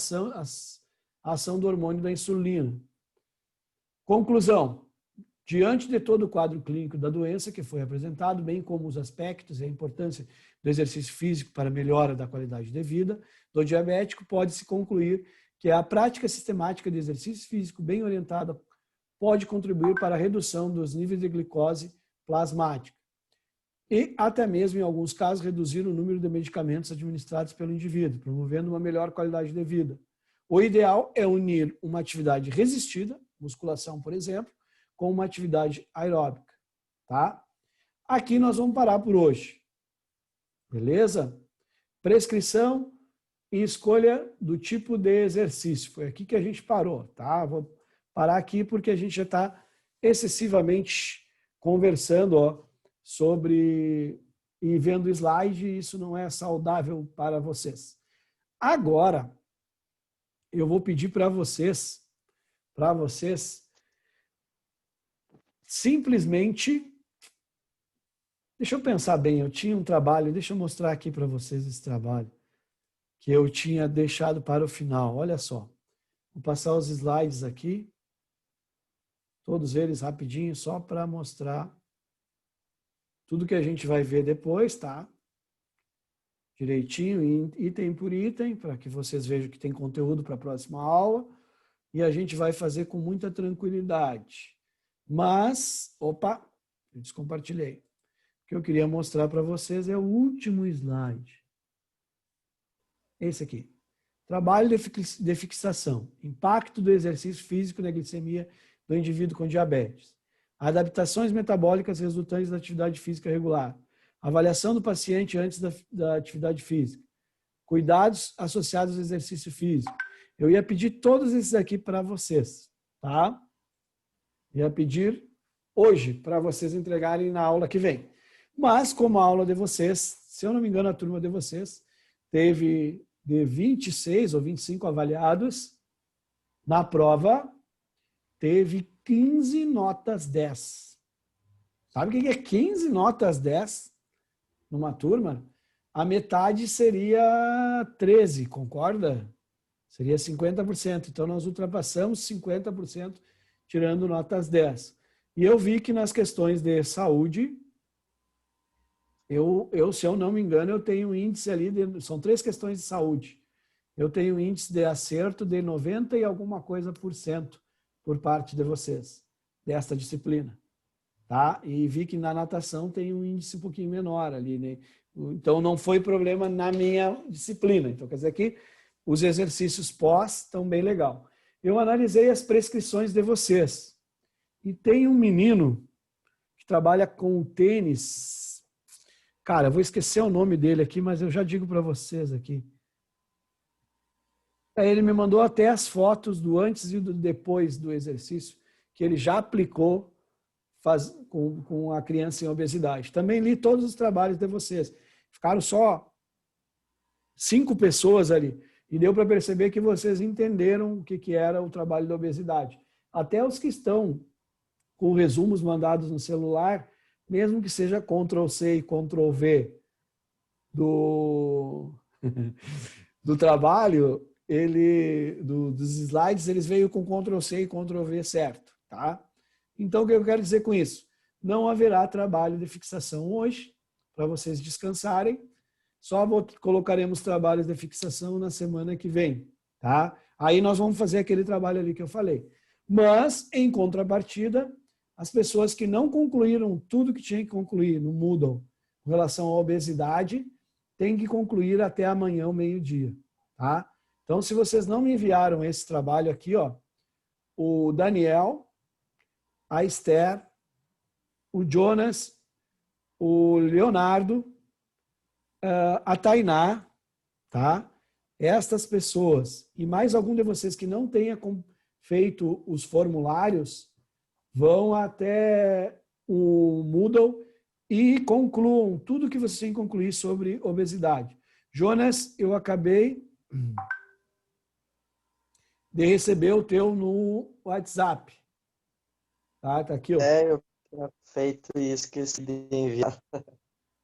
ação do hormônio da insulina. Conclusão. Diante de todo o quadro clínico da doença que foi apresentado, bem como os aspectos e a importância do exercício físico para a melhora da qualidade de vida do diabético, pode-se concluir que a prática sistemática de exercício físico bem orientada pode contribuir para a redução dos níveis de glicose plasmática e até mesmo, em alguns casos, reduzir o número de medicamentos administrados pelo indivíduo, promovendo uma melhor qualidade de vida. O ideal é unir uma atividade resistida, musculação, por exemplo, com uma atividade aeróbica, tá? Aqui nós vamos parar por hoje. Beleza? Prescrição e escolha do tipo de exercício. Foi aqui que a gente parou, tá? Vou parar aqui porque a gente já está excessivamente conversando, ó, sobre e vendo slide, e isso não é saudável para vocês. Agora, eu vou pedir para vocês simplesmente, deixa eu pensar bem, eu tinha um trabalho, deixa eu mostrar aqui para vocês esse trabalho que eu tinha deixado para o final. Olha só, vou passar os slides aqui, todos eles rapidinho, só para mostrar tudo que a gente vai ver depois, tá? Direitinho, item por item, para que vocês vejam que tem conteúdo para a próxima aula. E a gente vai fazer com muita tranquilidade. Mas, opa, eu descompartilhei. O que eu queria mostrar para vocês é o último slide. Esse aqui. Trabalho de fixação. Impacto do exercício físico na glicemia do indivíduo com diabetes. Adaptações metabólicas resultantes da atividade física regular. Avaliação do paciente antes da atividade física. Cuidados associados ao exercício físico. Eu ia pedir todos esses aqui para vocês, tá? Ia pedir hoje para vocês entregarem na aula que vem. Mas, como a aula de vocês, se eu não me engano, a turma de vocês teve de 26 ou 25 avaliados, na prova teve 15 notas 10. Sabe o que é 15 notas 10 numa turma? A metade seria 13, concorda? Seria 50%. Então, nós ultrapassamos 50%, tirando notas 10. E eu vi que nas questões de saúde, se eu não me engano, eu tenho um índice ali, são 3 questões de saúde. Eu tenho um índice de acerto de 90 e alguma coisa % por parte de vocês, desta disciplina. Tá? E vi que na natação tem um índice um pouquinho menor ali, né? Então, não foi problema na minha disciplina. Então, quer dizer que os exercícios pós estão bem legal. Eu analisei as prescrições de vocês. E tem um menino que trabalha com tênis. Cara, eu vou esquecer o nome dele aqui, mas eu já digo para vocês aqui. Ele me mandou até as fotos do antes e do depois do exercício que ele já aplicou com a criança em obesidade. Também li todos os trabalhos de vocês. Ficaram só 5 pessoas ali. E deu para perceber que vocês entenderam o que era o trabalho da obesidade. Até os que estão com resumos mandados no celular, mesmo que seja Ctrl+C e Ctrl+V do trabalho, dos slides, eles veio com Ctrl+C e Ctrl+V certo, tá? Então, o que eu quero dizer com isso? Não haverá trabalho de fixação hoje, para vocês descansarem. Só colocaremos trabalhos de fixação na semana que vem, tá? Aí nós vamos fazer aquele trabalho ali que eu falei. Mas, em contrapartida, as pessoas que não concluíram tudo que tinha que concluir no Moodle com relação à obesidade, têm que concluir até amanhã, ao meio-dia, tá? Então, se vocês não me enviaram esse trabalho aqui, ó, o Daniel, a Esther, o Jonas, o Leonardo, a Tainá, tá? Estas pessoas e mais algum de vocês que não tenha feito os formulários vão até o Moodle e concluam tudo que vocês têm que concluir sobre obesidade. Jonas, eu acabei de receber o teu no WhatsApp. Tá aqui, ó. Eu tinha feito e esqueci de enviar.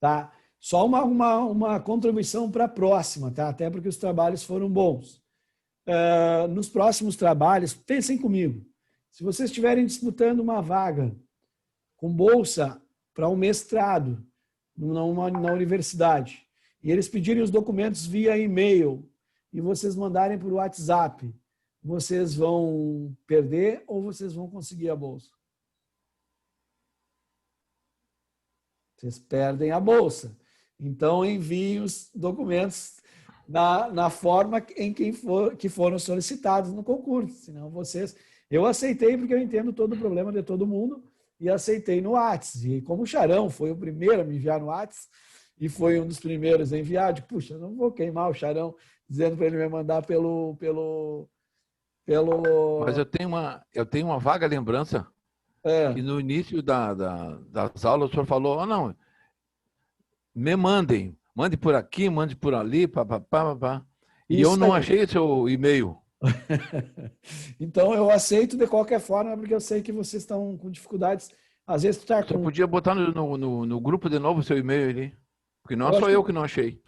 Tá? Só uma contribuição para a próxima, tá? Até porque os trabalhos foram bons. Nos próximos trabalhos, pensem comigo. Se vocês estiverem disputando uma vaga com bolsa para um mestrado na universidade e eles pedirem os documentos via e-mail e vocês mandarem por WhatsApp, vocês vão perder ou vocês vão conseguir a bolsa? Vocês perdem a bolsa. Então, enviem os documentos na forma que foram solicitados no concurso. Senão vocês... Eu aceitei porque eu entendo todo o problema de todo mundo e aceitei no WhatsApp. E como o Charão foi o primeiro a me enviar no WhatsApp e foi um dos primeiros a enviar, eu digo, puxa, não vou queimar o Charão dizendo para ele me mandar pelo... Mas eu tenho uma vaga lembrança que no início das aulas o senhor falou, não, mande por aqui, mande por ali, papapá. E eu não achei seu e-mail. Então eu aceito de qualquer forma, porque eu sei que vocês estão com dificuldades. Às vezes tu tá com... Você podia botar no grupo de novo o seu e-mail ali, porque não sou eu que não achei.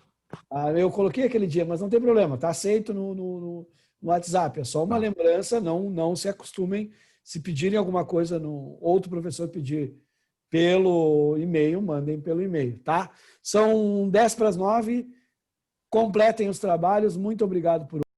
Eu coloquei aquele dia, mas não tem problema, tá aceito no WhatsApp. É só uma lembrança, não se acostumem. Se pedirem alguma coisa, outro professor pedir pelo e-mail, mandem pelo e-mail, tá? São 10 para as 9, completem os trabalhos. Muito obrigado por